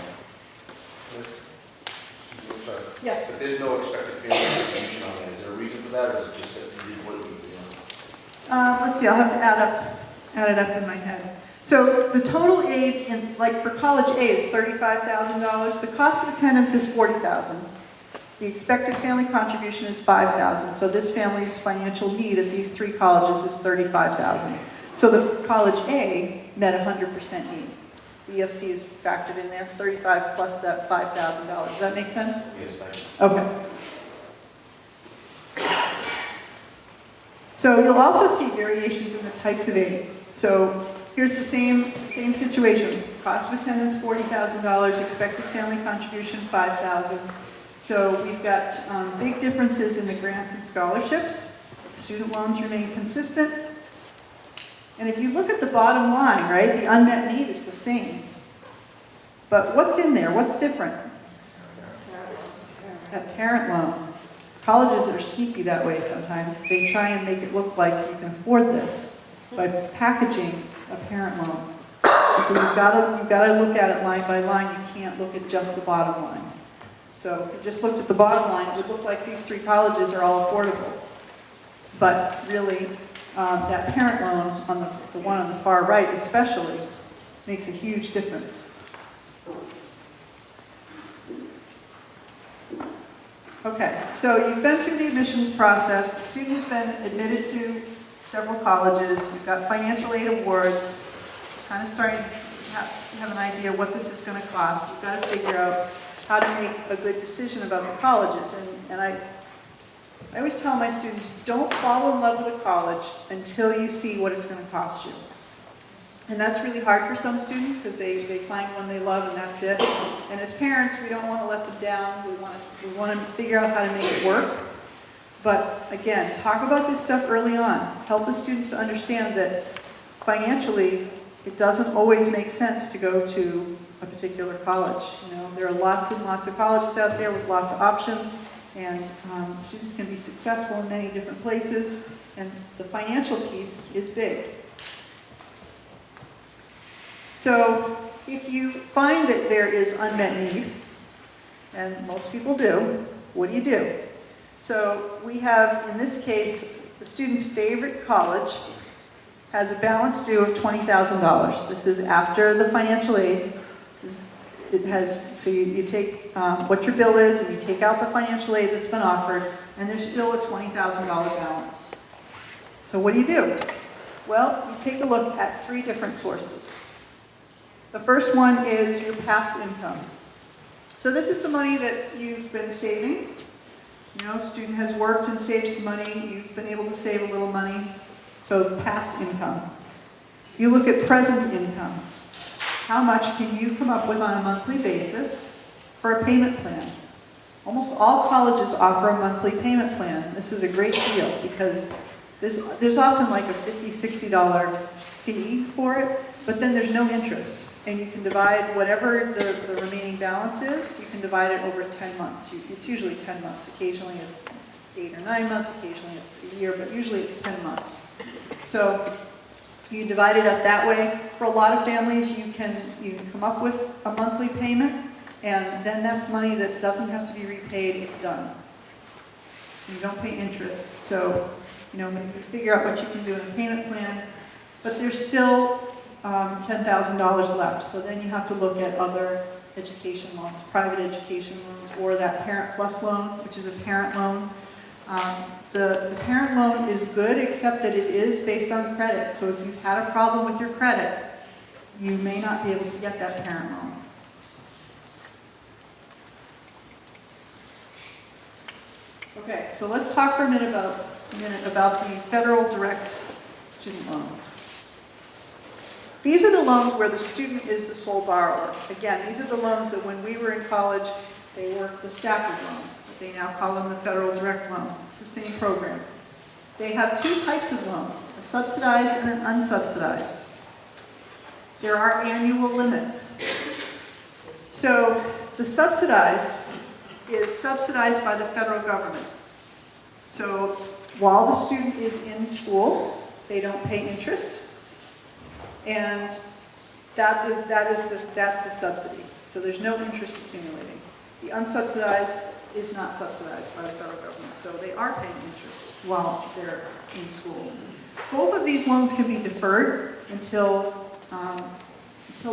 Yes? But there's no expected family contribution on that. Is there a reason for that, or is it just that you did what you were doing? Let's see, I'll have to add it up in my head. So the total aid, for college A is $35,000. The cost of attendance is $40,000. The expected family contribution is $5,000. So this family's financial need at these 3 colleges is $35,000. So the college A met 100% need. The EFC is factored in there, 35 plus that $5,000. Does that make sense? Yes, thank you. Okay. So you'll also see variations in the types of aid. So here's the same situation. Cost of attendance, $40,000. Expected family contribution, $5,000. So we've got big differences in the grants and scholarships. Student loans remain consistent. And if you look at the bottom line, right, the unmet need is the same. But what's in there? What's different? That parent loan. Colleges are sneaky that way sometimes. They try and make it look like you can afford this by packaging a parent loan. And so you've got to look at it line by line. You can't look at just the bottom line. So if you just looked at the bottom line, it would look like these 3 colleges are all affordable. But really, that parent loan, the one on the far right especially, makes a huge difference. Okay, so you've been through the admissions process. The student has been admitted to several colleges. You've got financial aid awards, kind of starting to have an idea what this is going to cost. You've got to figure out how to make a good decision about the colleges. And I always tell my students, don't fall in love with a college until you see what it's going to cost you. And that's really hard for some students because they find one they love and that's it. And as parents, we don't want to let them down. We want to figure out how to make it work. But again, talk about this stuff early on. Help the students to understand that financially, it doesn't always make sense to go to a particular college. You know, there are lots and lots of colleges out there with lots of options, and students can be successful in many different places, and the financial piece is big. So if you find that there is unmet need, and most people do, what do you do? So we have, in this case, the student's favorite college has a balance due of $20,000. This is after the financial aid. So you take what your bill is and you take out the financial aid that's been offered, and there's still a $20,000 balance. So what do? Well, you take a look at 3 different sources. The first one is your past income. So this is the money that you've been saving. You know, student has worked and saved some money. You've been able to save a little money. So past income. You look at present income. How much can you come up with on a monthly basis for a payment plan? Almost all colleges offer a monthly payment plan. This is a great deal because there's often like a $50, $60 fee for it, but then there's no interest. And you can divide whatever the remaining balance is, you can divide it over 10 months. It's usually 10 months. Occasionally it's 8 or 9 months, occasionally it's a year, but usually it's 10 months. So you divide it up that way. For a lot of families, you can come up with a monthly payment, and then that's money that doesn't have to be repaid, it's done. You don't pay interest. So, you know, you figure out what you can do in a payment plan, but there's still $10,000 left. So then you have to look at other education loans, private education loans, or that Parent Plus loan, which is a parent loan. The parent loan is good, except that it is based on credit. So if you've had a problem with your credit, you may not be able to get that parent loan. Okay, so let's talk for a minute about the federal direct student loans. These are the loans where the student is the sole borrower. Again, these are the loans that when we were in college, they were the Stafford loan. They now call them the federal direct loan. It's the same program. They have 2 types of loans, a subsidized and an unsubsidized. There are annual limits. So the subsidized is subsidized by the federal government. So while the student is in school, they don't pay interest. And that's the subsidy. So there's no interest accumulating. The unsubsidized is not subsidized by the federal government, so they are paying interest while they're in school. Both of these loans can be deferred until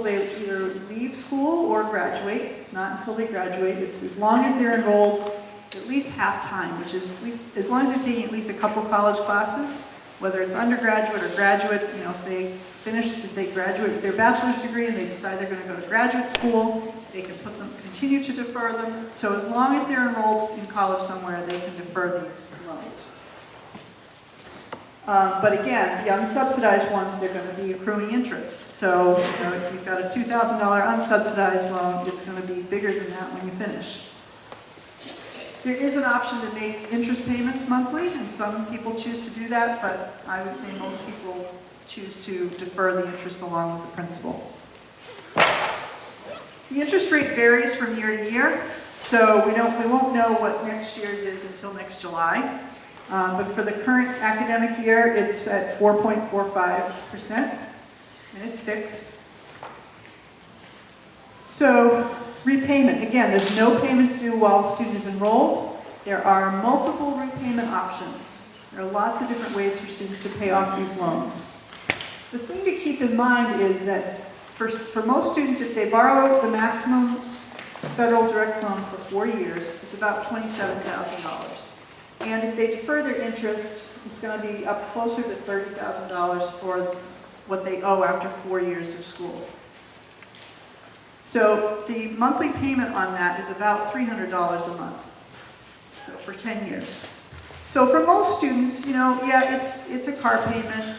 they either leave school or graduate. It's not until they graduate. It's as long as they're enrolled at least half time, which is at least, as long as they're taking at least a couple college classes, whether it's undergraduate or graduate. You know, if they graduate with their bachelor's degree and they decide they're going to go to graduate school, they can continue to defer them. So as long as they're enrolled in college somewhere, they can defer these loans. But again, the unsubsidized ones, they're going to be accruing interest. So, you know, if you've got a $2,000 unsubsidized loan, it's going to be bigger than that when you finish. There is an option to make interest payments monthly, and some people choose to do that, but I would say most people choose to defer the interest along with the principal. The interest rate varies from year to year, so we won't know what next year's is until next July. But for the current academic year, it's at 4.45%, and it's fixed. So repayment, again, there's no payments due while the student is enrolled. There are multiple repayment options. There are lots of different ways for students to pay off these loans. The thing to keep in mind is that for most students, if they borrow the maximum federal direct loan for 4 years, it's about $27,000. And if they defer their interest, it's going to be up closer to $30,000 for what they owe after 4 years of school. So the monthly payment on that is about $300 a month, so for 10 years. So for most students, you know, yeah, it's a car payment,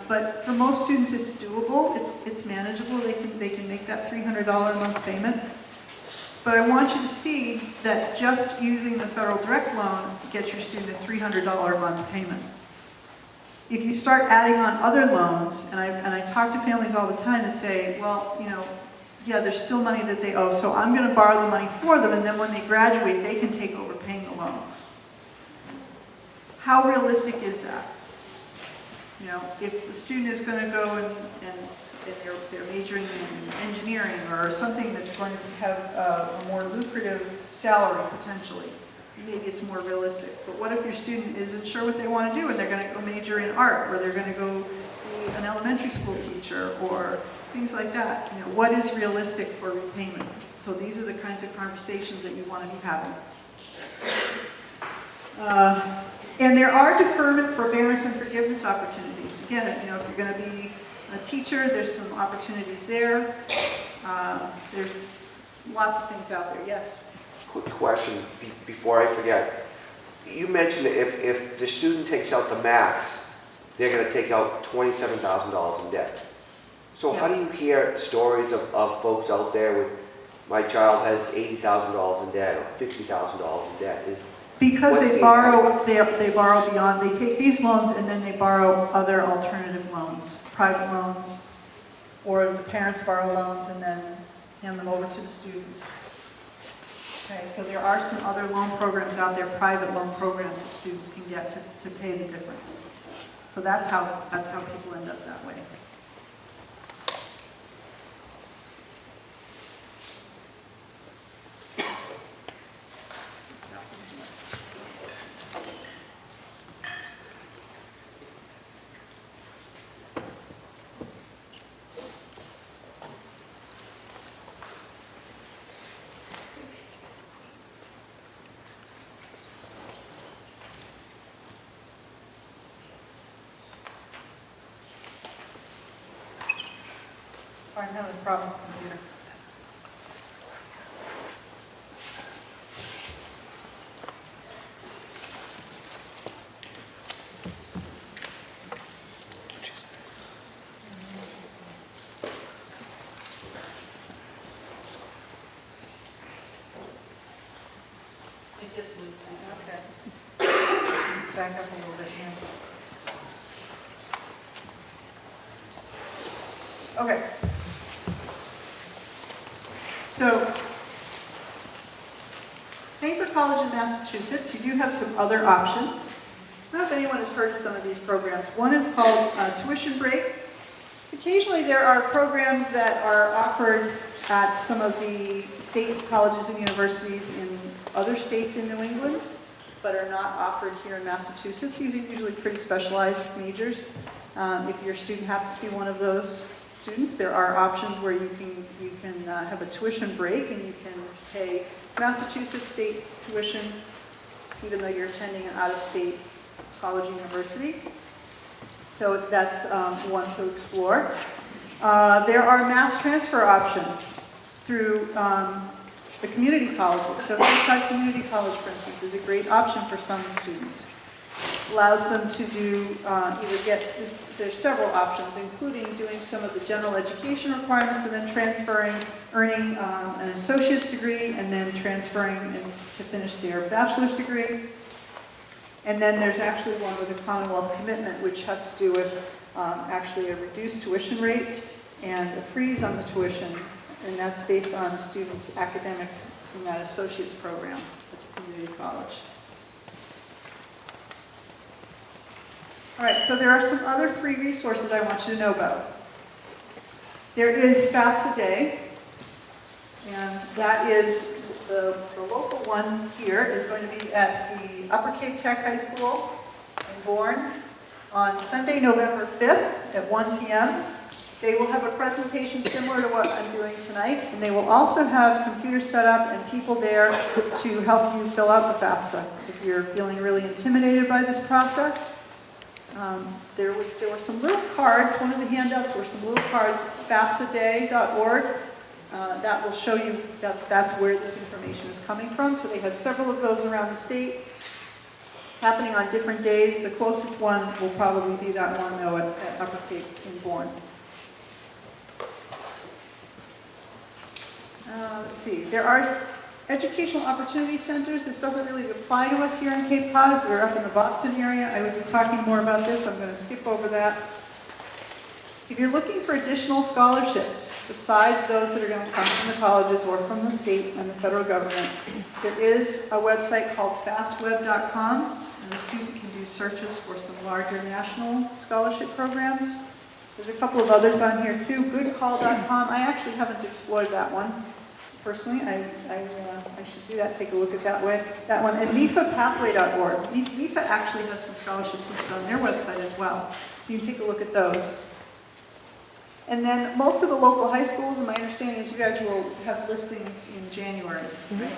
but for most students it's doable, it's manageable, they can make that $300 a month payment. But I want you to see that just using the federal direct loan gets your student a $300 a month payment. If you start adding on other loans, and I talk to families all the time that say, well, you know, yeah, there's still money that they owe, so I'm going to borrow the money for them, and then when they graduate, they can take over paying the loans. How realistic is that? You know, if the student is going to go and they're majoring in engineering or something that's going to have a more lucrative salary potentially, maybe it's more realistic. But what if your student isn't sure what they want to do and they're going to go major in art, or they're going to go be an elementary school teacher, or things like that? You know, what is realistic for repayment? So these are the kinds of conversations that you want to be having. And there are deferment, forbearance, and forgiveness opportunities. Again, you know, if you're going to be a teacher, there's some opportunities there. There's lots of things out there. Yes? Quick question before I forget. You mentioned that if the student takes out the max, they're going to take out $27,000 in debt. So how do you hear stories of folks out there with, my child has $80,000 in debt or $50,000 in debt? Because they borrow beyond, they take these loans and then they borrow other alternative loans, private loans, or the parents borrow loans and then hand them over to the students. Okay, so there are some other loan programs out there, private loan programs that students can get to pay the difference. So that's how people end up that way. I'm having a problem with the computer. It just moved to Okay. Let's back up a little bit here. Okay. So, paying for college in Massachusetts, you do have some other options. I don't know if anyone has heard of some of these programs. One is called Tuition Break. Occasionally there are programs that are offered at some of the state colleges and universities in other states in New England, but are not offered here in Massachusetts. These are usually pretty specialized majors. If your student happens to be one of those students, there are options where you can have a tuition break and you can pay Massachusetts state tuition even though you're attending an out-of-state college or university. So that's one to explore. There are mass transfer options through the community colleges. So Northside Community College, for instance, is a great option for some students. Allows them to do there's several options, including doing some of the general education requirements and then transferring, earning an associate's degree and then transferring to finish their bachelor's degree. And then there's actually one with a Commonwealth commitment, which has to do with actually a reduced tuition rate and a freeze on the tuition, and that's based on students' academics in that associate's program at the community college. All right, so there are some other free resources I want you to know about. There is FAFSA Day, and that is the local one here is going to be at the Upper Cape Tech High School in Bourne on Sunday, November 5th at 1 p.m. They will have a presentation similar to what I'm doing tonight, and they will also have computers set up and people there to help you fill out the FAFSA if you're feeling really intimidated by this process. There were some little cards. One of the handouts were some little cards, FAFSAday.org. that will show you that that's where this information is coming from. So they have several of those around the state, happening on different days. The closest one will probably be that one, though, at Upper Cape in Bourne. Let's see, there are educational opportunity centers. This doesn't really apply to us here in Cape Cod. If we were up in the Boston area, I would be talking more about this. I'm going to skip over that. If you're looking for additional scholarships, besides those that are going to come from the colleges or from the state and the federal government, there is a website called fastweb.com, and the student can do searches for some larger national scholarship programs. There's a couple of others on here too. Goodcall.com. I actually haven't explored that one. Personally, I should do that, take a look at that one. And MIFApathway.org. MIFA actually has some scholarships listed on their website as well, so you can take a look at those. And then most of the local high schools, and my understanding is you guys will have listings in January. Right?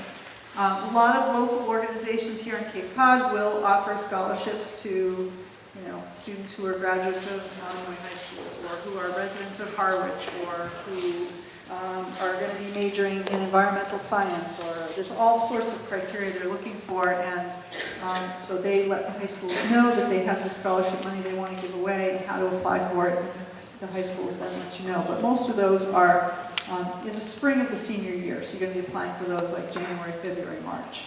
A lot of local organizations here in Cape Cod will offer scholarships to students who are graduates of Monomoy High School, or who are residents of Harwich, or who are going to be majoring in environmental science, or there's all sorts of criteria they're looking for, and so they let the high schools know that they have the scholarship money they want to give away and how to apply for it. The high schools then let you know, but most of those are in the spring of the senior year, so you're going to be applying for those like January, February, March.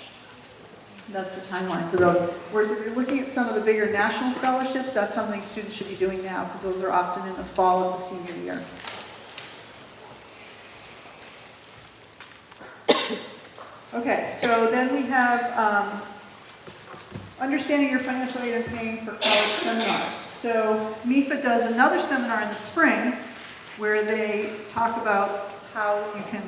That's the timeline for those. Whereas if you're looking at some of the bigger national scholarships, that's something students should be doing now, because those are often in the fall of the senior year. Okay, so then we have understanding your financial aid and paying for college seminars. So MIFA does another seminar in the spring where they talk about how you can,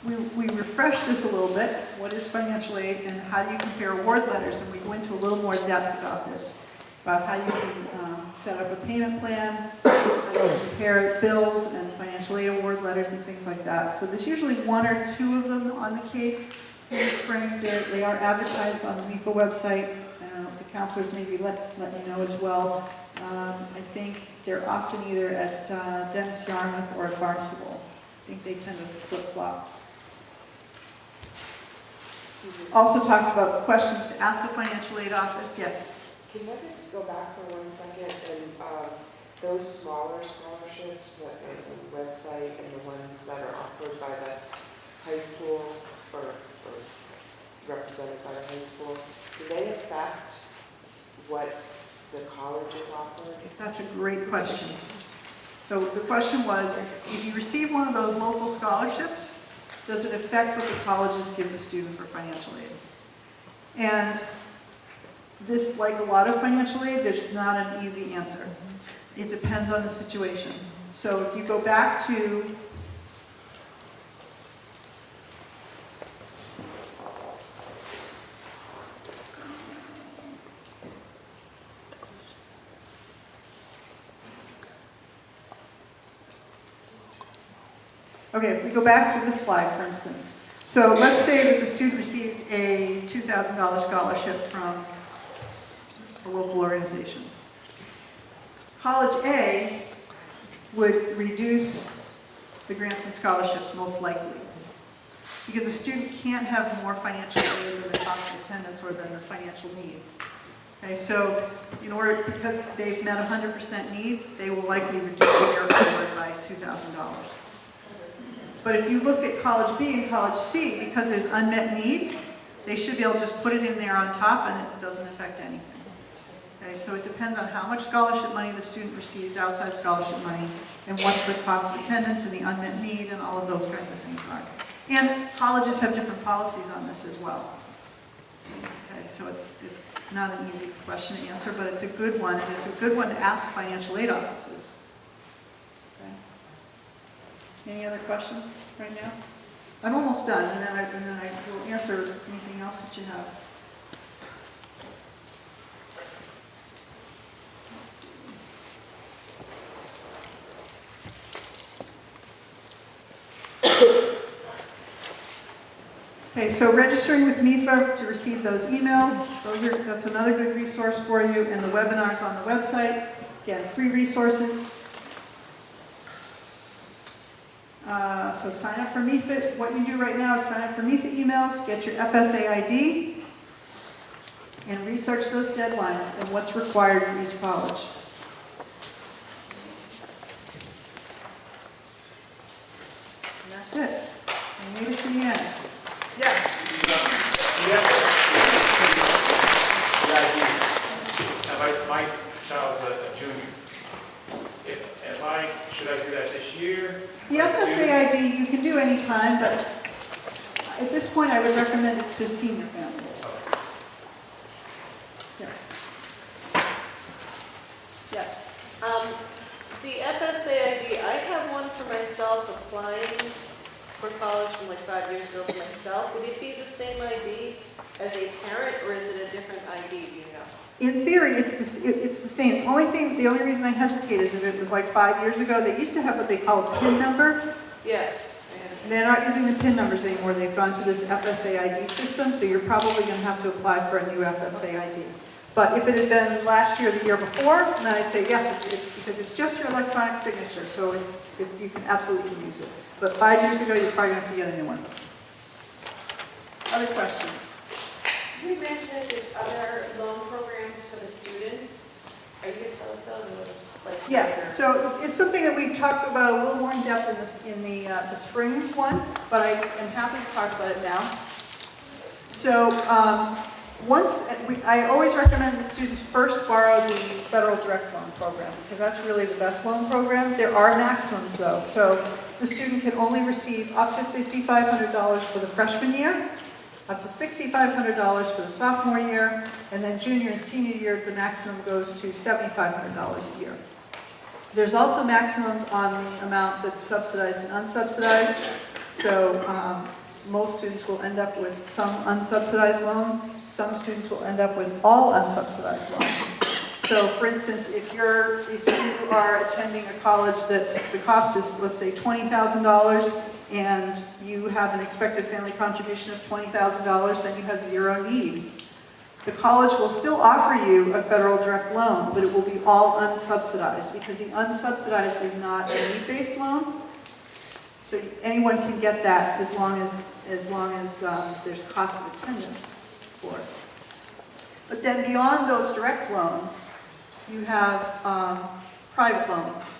we refresh this a little bit, what is financial aid and how do you compare award letters, and we go into a little more depth about this, about how you can set up a payment plan, how you compare bills and financial aid award letters and things like that. So there's usually one or two of them on the Cape in the spring. They are advertised on the MIFA website. The counselors maybe let you know as well. I think they're often either at Dennis Yarmouth or at Barnstable. I think they tend to flip-flop. Also talks about questions to ask the financial aid office. Yes? Can I just go back for 1 second and those smaller scholarships that are on the website and the ones that are offered by the high school or represented by the high school, do they affect what the college is offering? That's a great question. So the question was, if you receive one of those local scholarships, does it affect what the colleges give the student for financial aid? And this, like a lot of financial aid, there's not an easy answer. It depends on the situation. So if you go back to if we go back to this slide, for instance. So let's say that the student received a $2,000 scholarship from a local organization. College A would reduce the grants and scholarships most likely, because a student can't have more financial aid than the cost of attendance or than the financial need. Okay, so because they've met 100% need, they will likely reduce their award by $2,000. But if you look at College B and College C, because there's unmet need, they should be able to just put it in there on top and it doesn't affect anything. Okay, so it depends on how much scholarship money the student receives, outside scholarship money, and what the cost of attendance and the unmet need and all of those kinds of things are. And colleges have different policies on this as well. Okay, so it's not an easy question to answer, but it's a good one, and it's a good one to ask financial aid offices. Any other questions right now? I'm almost done, and then I will answer anything else that you have. Let's see. Okay, so registering with MIFA to receive those emails, that's another good resource for you, and the webinars on the website, again, free resources. So sign up for MIFA. What you do right now is sign up for MIFA emails, get your FSA ID, and research those deadlines and what's required for each college. And that's it. We made it to the end. Yes. Now, my child's a junior. Should I do that this year? The FSA ID you can do any time, but at this point I would recommend it to senior families. Yeah. Yes. The FSA ID, I have one for myself applying for college from like 5 years ago for myself. Would it be the same ID as a parent, or is it a different ID, do you know? In theory, it's the same. The only reason I hesitate is if it was like 5 years ago, they used to have what they call a PIN number. Yes. They're not using the PIN numbers anymore. They've gone to this FSA ID system, so you're probably going to have to apply for a new FSA ID. But if it had been last year or the year before, then I'd say yes, because it's just your electronic signature, so you can absolutely use it. But 5 years ago, you're probably going to have to get a new one. Other questions? You mentioned there's other loan programs for the students. Are you going to tell us those? Or like Yes, so it's something that we talked about a little more in depth in the spring one, but I am happy to talk about it now. So I always recommend that students first borrow the federal direct loan program, because that's really the best loan program. There are maximums though, so the student can only receive up to $5,500 for the freshman year, up to $6,500 for the sophomore year, and then junior and senior year, the maximum goes to $7,500 a year. There's also maximums on the amount that's subsidized and unsubsidized. So most students will end up with some unsubsidized loan. Some students will end up with all unsubsidized loan. So for instance, if you are attending a college that's, the cost is, let's say, $20,000, and you have an expected family contribution of $20,000, then you have zero need. The college will still offer you a federal direct loan, but it will be all unsubsidized, because the unsubsidized is not a need-based loan. So anyone can get that as long as there's cost of attendance for it. But then beyond those direct loans, you have private loans.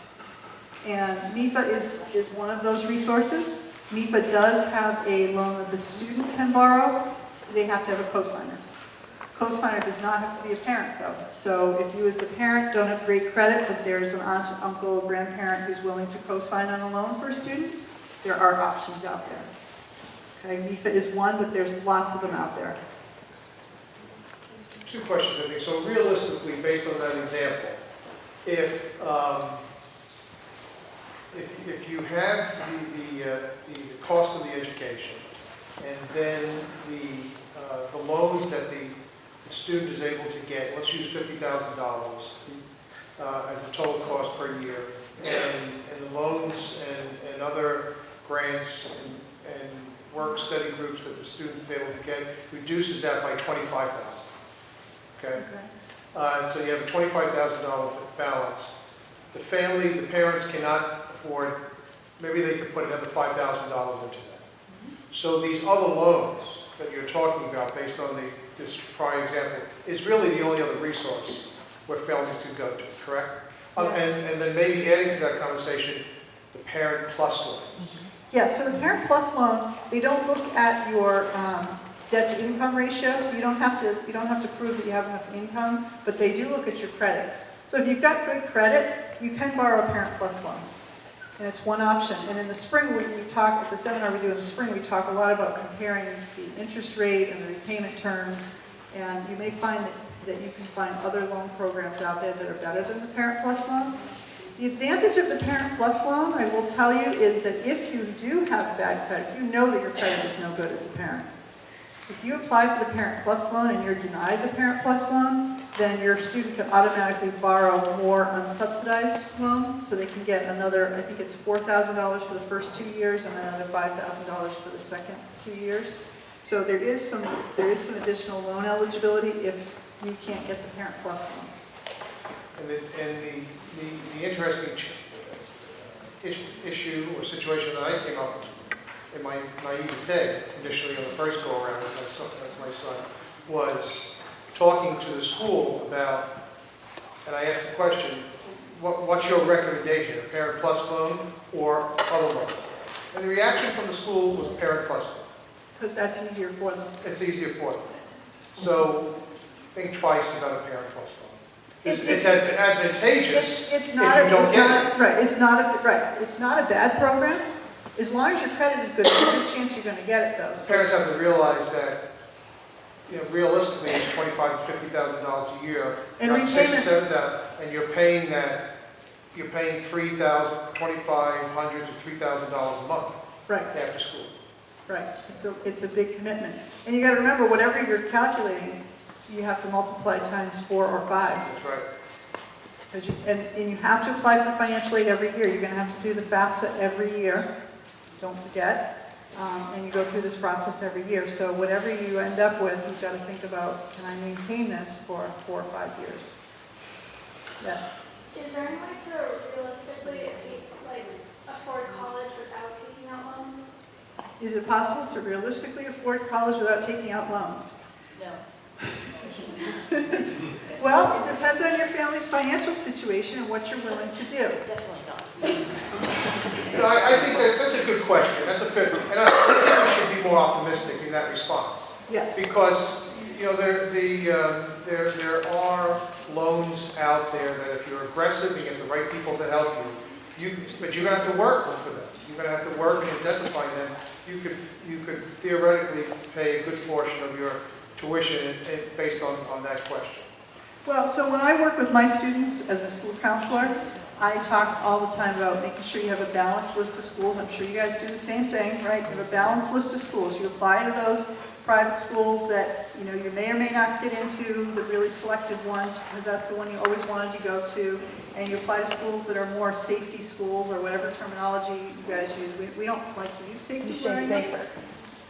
And MIFA is one of those resources. MIFA does have a loan that the student can borrow. They have to have a cosigner. Cosigner does not have to be a parent though. So if you as the parent don't have great credit, but there's an aunt, uncle, grandparent who's willing to cosign on a loan for a student, there are options out there. Okay, MIFA is one, but there's lots of them out there. Two questions, I think. So realistically, based on that example, if you have the cost of the education, and then the loans that the student is able to get, let's use $50,000 as the total cost per year, and the loans and other grants and work study groups that the student is able to get reduces that by $25,000. Okay? So you have a $25,000 balance. The parents cannot afford, maybe they could put another $5,000 into that. So these other loans that you're talking about, based on this prior example, is really the only other resource we're failing to go to, correct? And then maybe adding to that conversation, the Parent Plus loan. Yes, so the Parent Plus loan, they don't look at your debt to income ratio, so you don't have to prove that you have enough income, but they do look at your credit. So if you've got good credit, you can borrow a Parent Plus loan. And it's one option. And in the spring, we talk, at the seminar we do in the spring, we talk a lot about comparing the interest rate and the repayment terms. And you may find that you can find other loan programs out there that are better than the Parent Plus loan. The advantage of the Parent Plus loan, I will tell you, is that if you do have bad credit, you know that your credit is no good as a parent. If you apply for the Parent Plus loan and you're denied the Parent Plus loan, then your student can automatically borrow more unsubsidized loan, so they can get another, I think it's $4,000 for the first 2 years and another $5,000 for the second 2 years. So there is some additional loan eligibility if you can't get the Parent Plus loan. And the interesting issue or situation that I came up in my naivete initially on the first go around with my son was talking to the school about, and I asked the question, what's your recommendation, a Parent Plus loan or other loan? And the reaction from the school was Parent Plus loan. Because that's easier for them. It's easier for them. So think twice about a Parent Plus loan. It's advantageous if you don't get it. Right, it's not a bad program. As long as your credit is good, there's a good chance you're going to get it though. So Parents have to realize that, realistically, it's $25,000 to $50,000 a year, And not $6,000 repayment- to $7,000, and you're paying $2,500 to $3,000 a month right, after school. right. It's a big commitment. And you got to remember, whatever you're calculating, you have to multiply times 4 or 5. That's right. And you have to apply for financial aid every year. You're going to have to do the FAFSA every year. Don't forget. And you go through this process every year. So whatever you end up with, you've got to think about, can I maintain this for 4 or 5 years? Yes. Is there any way to realistically, afford college without taking out loans? Is it possible to realistically afford college without taking out loans? No. Well, it depends on your family's financial situation and what you're willing to do. Definitely not. I think that's a good question. That's a fair, and I think we should be more optimistic in that response. Yes. Because, there are loans out there that if you're aggressive and get the right people to help but you're going to have to work for them. You're going to have to work and identify them. You could theoretically pay a good portion of your tuition based on that question. Well, so when I work with my students as a school counselor, I talk all the time about making sure you have a balanced list of schools. I'm sure you guys do the same thing, right? You have a balanced list of schools. You apply to those private schools that, you may or may not get into, the really selective ones, because that's the one you always wanted to go to. And you apply to schools that are more safety schools, or whatever terminology you guys use. We don't like to use safety. You say word. safer.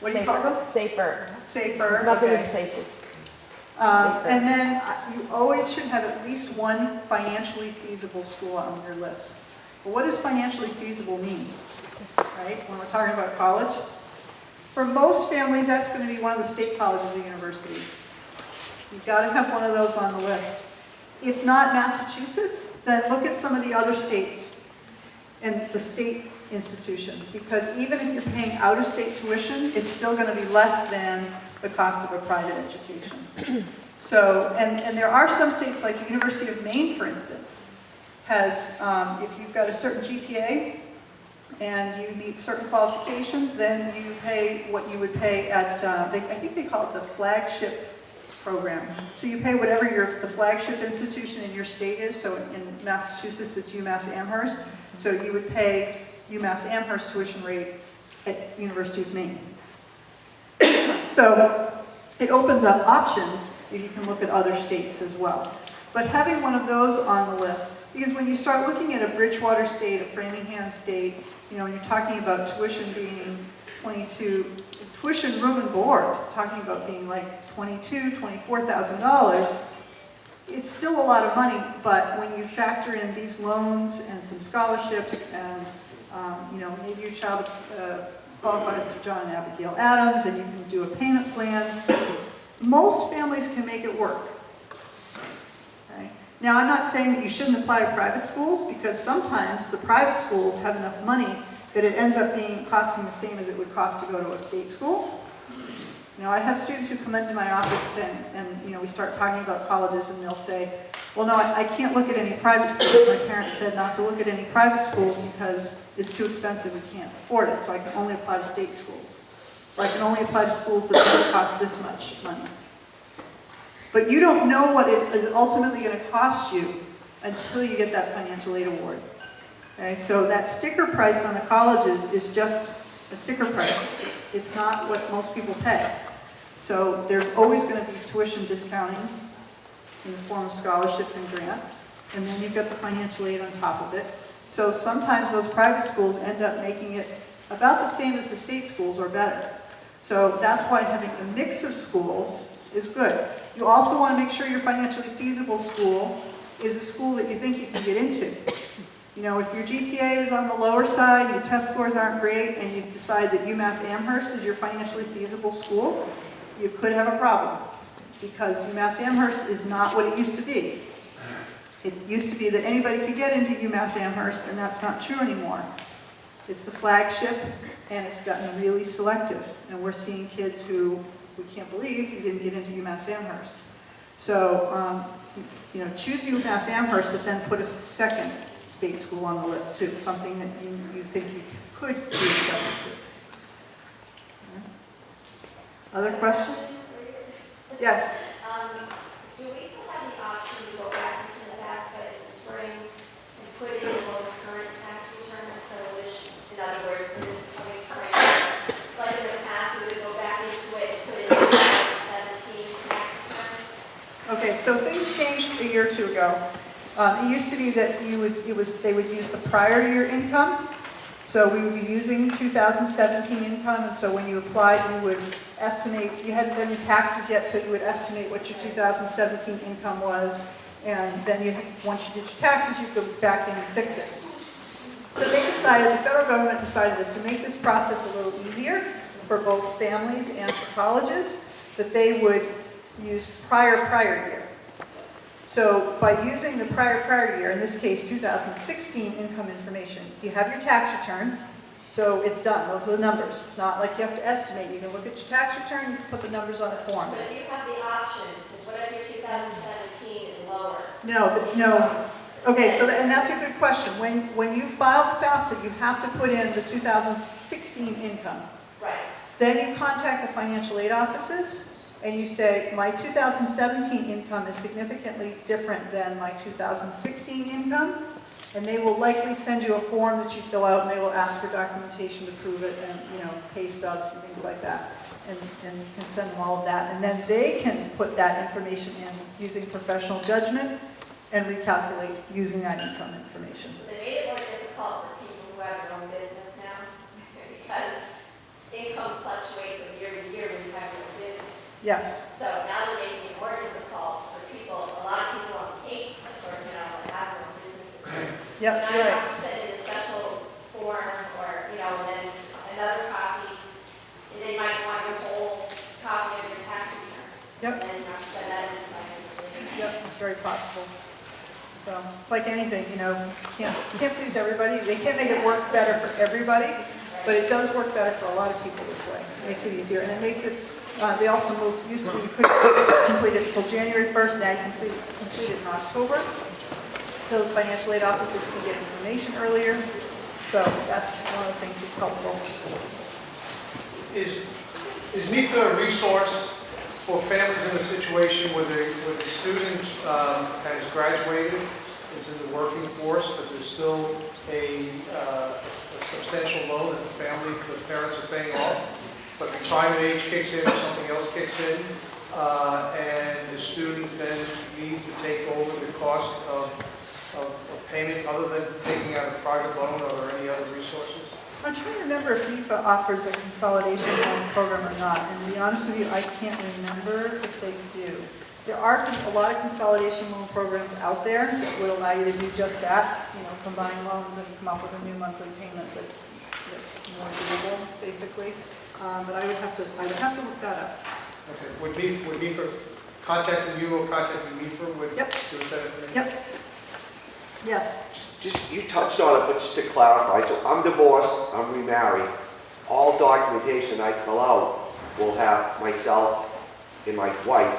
What do you call them? Safer. Safer. Nothing okay. is safety. And then you always should have at least one financially feasible school on your list. But what does financially feasible mean? Right? When we're talking about college? For most families, that's going to be one of the state colleges or universities. You've got to have one of those on the list. If not Massachusetts, then look at some of the other states and the state institutions, because even if you're paying out-of-state tuition, it's still going to be less than the cost of a private education. So, and there are some states, like the University of Maine, for instance, has, if you've got a certain GPA and you meet certain qualifications, then you pay what you would pay at, I think they call it the flagship program. So you pay whatever the flagship institution in your state is. So in Massachusetts, it's UMass Amherst. So you would pay UMass Amherst tuition rate at University of Maine. So it opens up options if you can look at other states as well. But having one of those on the list, because when you start looking at a Bridgewater state, a Framingham state, when you're talking about tuition being tuition room and board, talking about being like $22,000, $24,000, it's still a lot of money, but when you factor in these loans and some scholarships and, maybe your child qualifies for John and Abigail Adams and you can do a payment plan, most families can make it work. Okay? Now, I'm not saying that you shouldn't apply to private schools, because sometimes the private schools have enough money that it ends up costing the same as it would cost to go to a state school. I have students who come into my office and we start talking about colleges and they'll say, well, no, I can't look at any private schools. My parents said not to look at any private schools because it's too expensive, we can't afford it, so I can only apply to state schools. Or I can only apply to schools that don't cost this much money. But you don't know what it is ultimately going to cost you until you get that financial aid award. Okay, so that sticker price on the colleges is just a sticker price. It's not what most people pay. So there's always going to be tuition discounting in the form of scholarships and grants, and then you've got the financial aid on top of it. So sometimes those private schools end up making it about the same as the state schools or better. So that's why having a mix of schools is good. You also want to make sure your financially feasible school is a school that you think you can get into. You know, if your GPA is on the lower side, your test scores aren't great, and you decide that UMass Amherst is your financially feasible school, you could have a problem, because UMass Amherst is not what it used to be. It used to be that anybody could get into UMass Amherst, and that's not true anymore. It's the flagship, and it's gotten really selective, and we're seeing kids who we can't believe you didn't get into UMass Amherst. So, you know, choose UMass Amherst, but then put a second state school on the list too, something that you think you could be accepted to. Other questions? Yes? Do we still have the option to go back into the FAFSA in the spring and put in the most current tax return instead of which, in other words, for this coming spring? It's like in the past, we would go back into it and put in the 2017 tax return. Okay, so things changed a year or two ago. It used to be that they would use the prior year income. So we would be using 2017 income, and so when you applied, you would estimate, you hadn't done your taxes yet, so you would estimate what your 2017 income was, and then once you did your taxes, you could go back in and fix it. So they decided, the federal government decided that to make this process a little easier for both families and for colleges, that they would use prior year. So by using the prior year, in this case 2016 income information, you have your tax return, so it's done. Those are the numbers. It's not like you have to estimate. You can look at your tax return, you can put the numbers on the form. But if you have the option, because what if your 2017 is lower? No. Okay, so and that's a good question. When you file the FAFSA, you have to put in the 2016 income. Right. Then you contact the financial aid offices, and you say, my 2017 income is significantly different than my 2016 income, and they will likely send you a form that you fill out, and they will ask for documentation to prove it, and pay stubs and things like that, and can send them all of that, and then they can put that information in using professional judgment and recalculate using that income information. They made it more difficult for people who have their own business now, because incomes fluctuate from year to year when you have your own business. Yes. So now they're making it more difficult for people, a lot of people on the Cape, of course, that have their own businesses. Yep, Now you're you right. have to send in a special form or, and then another copy, and they might want your whole copy of your tax return. Yep. And then you have to send that into my Yep, it's very possible. So it's like anything, can't please everybody. They can't make it work better for everybody, but it does work better for a lot of people this way. It makes it easier, and it makes it. They also moved. Used to be you couldn't complete it until January 1st. Now you complete it in October. So financial aid offices can get information earlier. So that's one of the things that's helpful. Is NIFA a resource for families in a situation where the student has graduated, is in the working force, but there's still a substantial loan that the parents are paying off, but retirement age kicks in or something else kicks in, and the student then needs to take over the cost of payment other than taking out a private loan or any other resources? I'm trying to remember if NIFA offers a consolidation loan program or not, and to be honest with you, I can't remember if they do. There are a lot of consolidation loan programs out there that would allow you to do just that, combine loans and come up with a new monthly payment that's more doable, basically. But I would have to look that up. Okay, would NIFA contacting you or contacting NIFA would Yep. give us that information? Yep. Yes. Just, you touched on it, but just to clarify, so I'm divorced, I'm remarried. All documentation I fill out will have myself and my wife,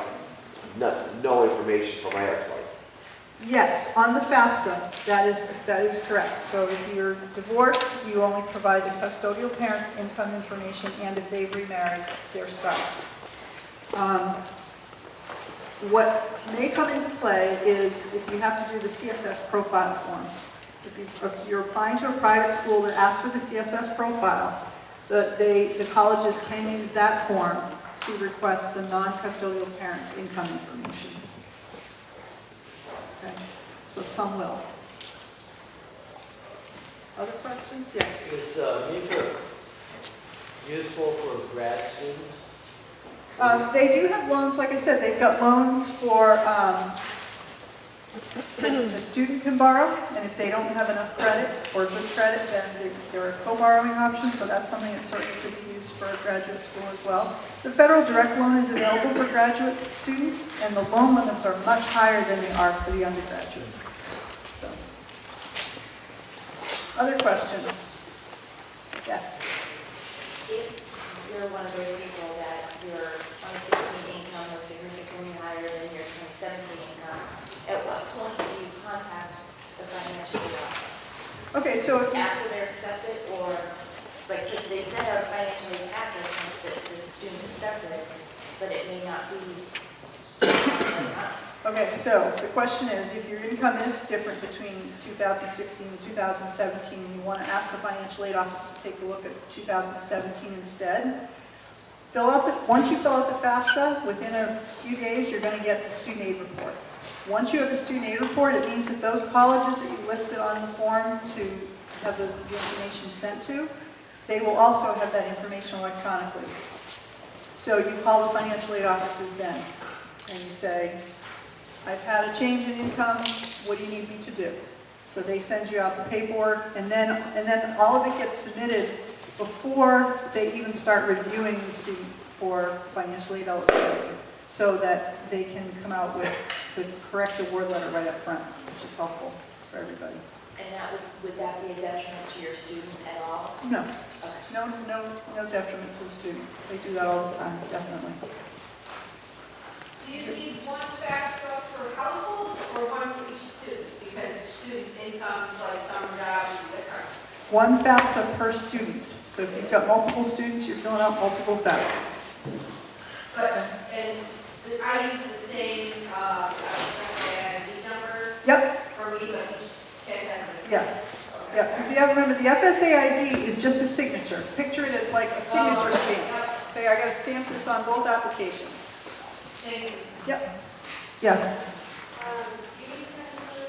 no information for my ex-wife. Yes, on the FAFSA, that is correct. So if you're divorced, you only provide the custodial parent's income information, and if they've remarried, their spouse. What may come into play is if you have to do the CSS profile form. If you're applying to a private school that asks for the CSS profile, the colleges can use that form to request the non-custodial parent's income information. Okay, so some will. Other questions? Yes. Is NIFA useful for grad students? They do have loans, like I said, they've got loans for The student can borrow, and if they don't have enough credit or good credit, then there are co-borrowing options, so that's something that certainly could be used for graduate school as well. The federal direct loan is available for graduate students, and the loan limits are much higher than they are for the undergraduate. So. Other questions? Yes? If you're one of those people that your 2016 income was significantly higher than your 2017 income, at what point do you contact the financial aid office? Okay, so After they're accepted, or, like, if they send out a financial aid package once the student's accepted, but it may not be. okay, so the question is, if your income is different between 2016 and 2017, and you want to ask the financial aid office to take a look at 2017 instead, once you fill out the FAFSA, within a few days, you're going to get the student aid report. Once you have the student aid report, it means that those colleges that you listed on the form to have the information sent to, they will also have that information electronically. So you call the financial aid offices then, and you say, I've had a change in income, what do you need me to do? So they send you out the paperwork, and then all of it gets submitted before they even start reviewing the student for financial aid eligibility, so that they can come out with the correct award letter right up front, which is helpful for everybody. And that would that be a detriment to your students at all? No, Okay. no detriment to the student. They do that all the time, definitely. Do you need one FAFSA per household or one for each student? Because the student's income is like summer job is different. One FAFSA per student. So if you've got multiple students, you're filling out multiple FAFSAs. But, and I use the same, ID number Yep, for me, but each kid has a. yes. Yep, because remember, the FSA ID is just a signature. Picture it as like a signature stamp. Okay, I got to stamp this on both applications. Thank you. Yep. Yes. Do you typically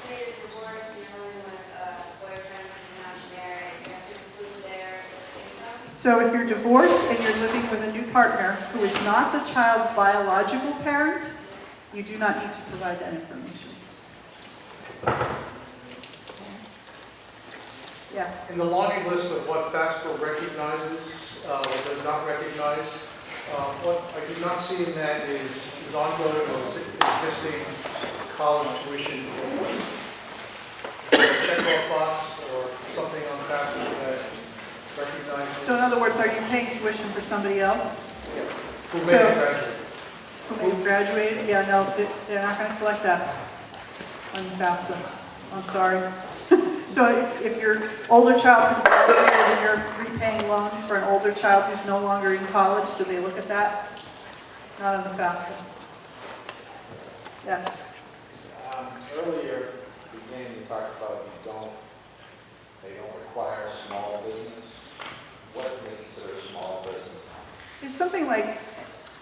say that divorce, you're living with a boyfriend and not married, you have to include their income? So if you're divorced and you're living with a new partner who is not the child's biological parent, you do not need to provide that information. Yes. In the laundry list of what FAFSA recognizes, what does not recognize, what I do not see in that is ongoing or existing college tuition. A check-off box or something on FAFSA that recognizes. So in other words, are you paying tuition for somebody else? Who may so- have graduated. Who graduated? Yeah, no, they're not going to collect that on FAFSA. I'm sorry. So if your older child has graduated and you're repaying loans for an older child who's no longer in college, do they look at that? Not on the FAFSA. Yes. Earlier, beginning to talk about they don't require small business. What do they consider small business? It's something like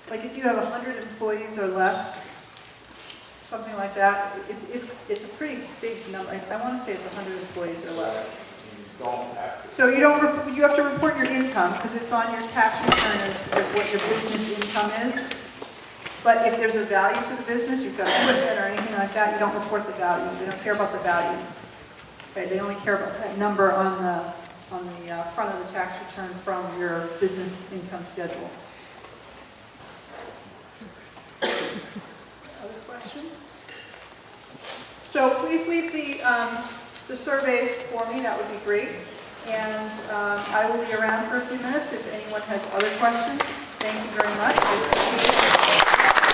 if you have 100 employees or less, something like that. It's a pretty big number. I want to say it's 100 employees or less. You don't have to. So you have to report your income because it's on your tax return as what your business income is. But if there's a value to the business, you've got equipment or anything like that, you don't report the value. They don't care about the value. Okay, they only care about that number on the front of the tax return from your business income schedule. Other questions? So please leave the surveys for me. That would be great. And I will be around for a few minutes if anyone has other questions. Thank you very much. I appreciate it.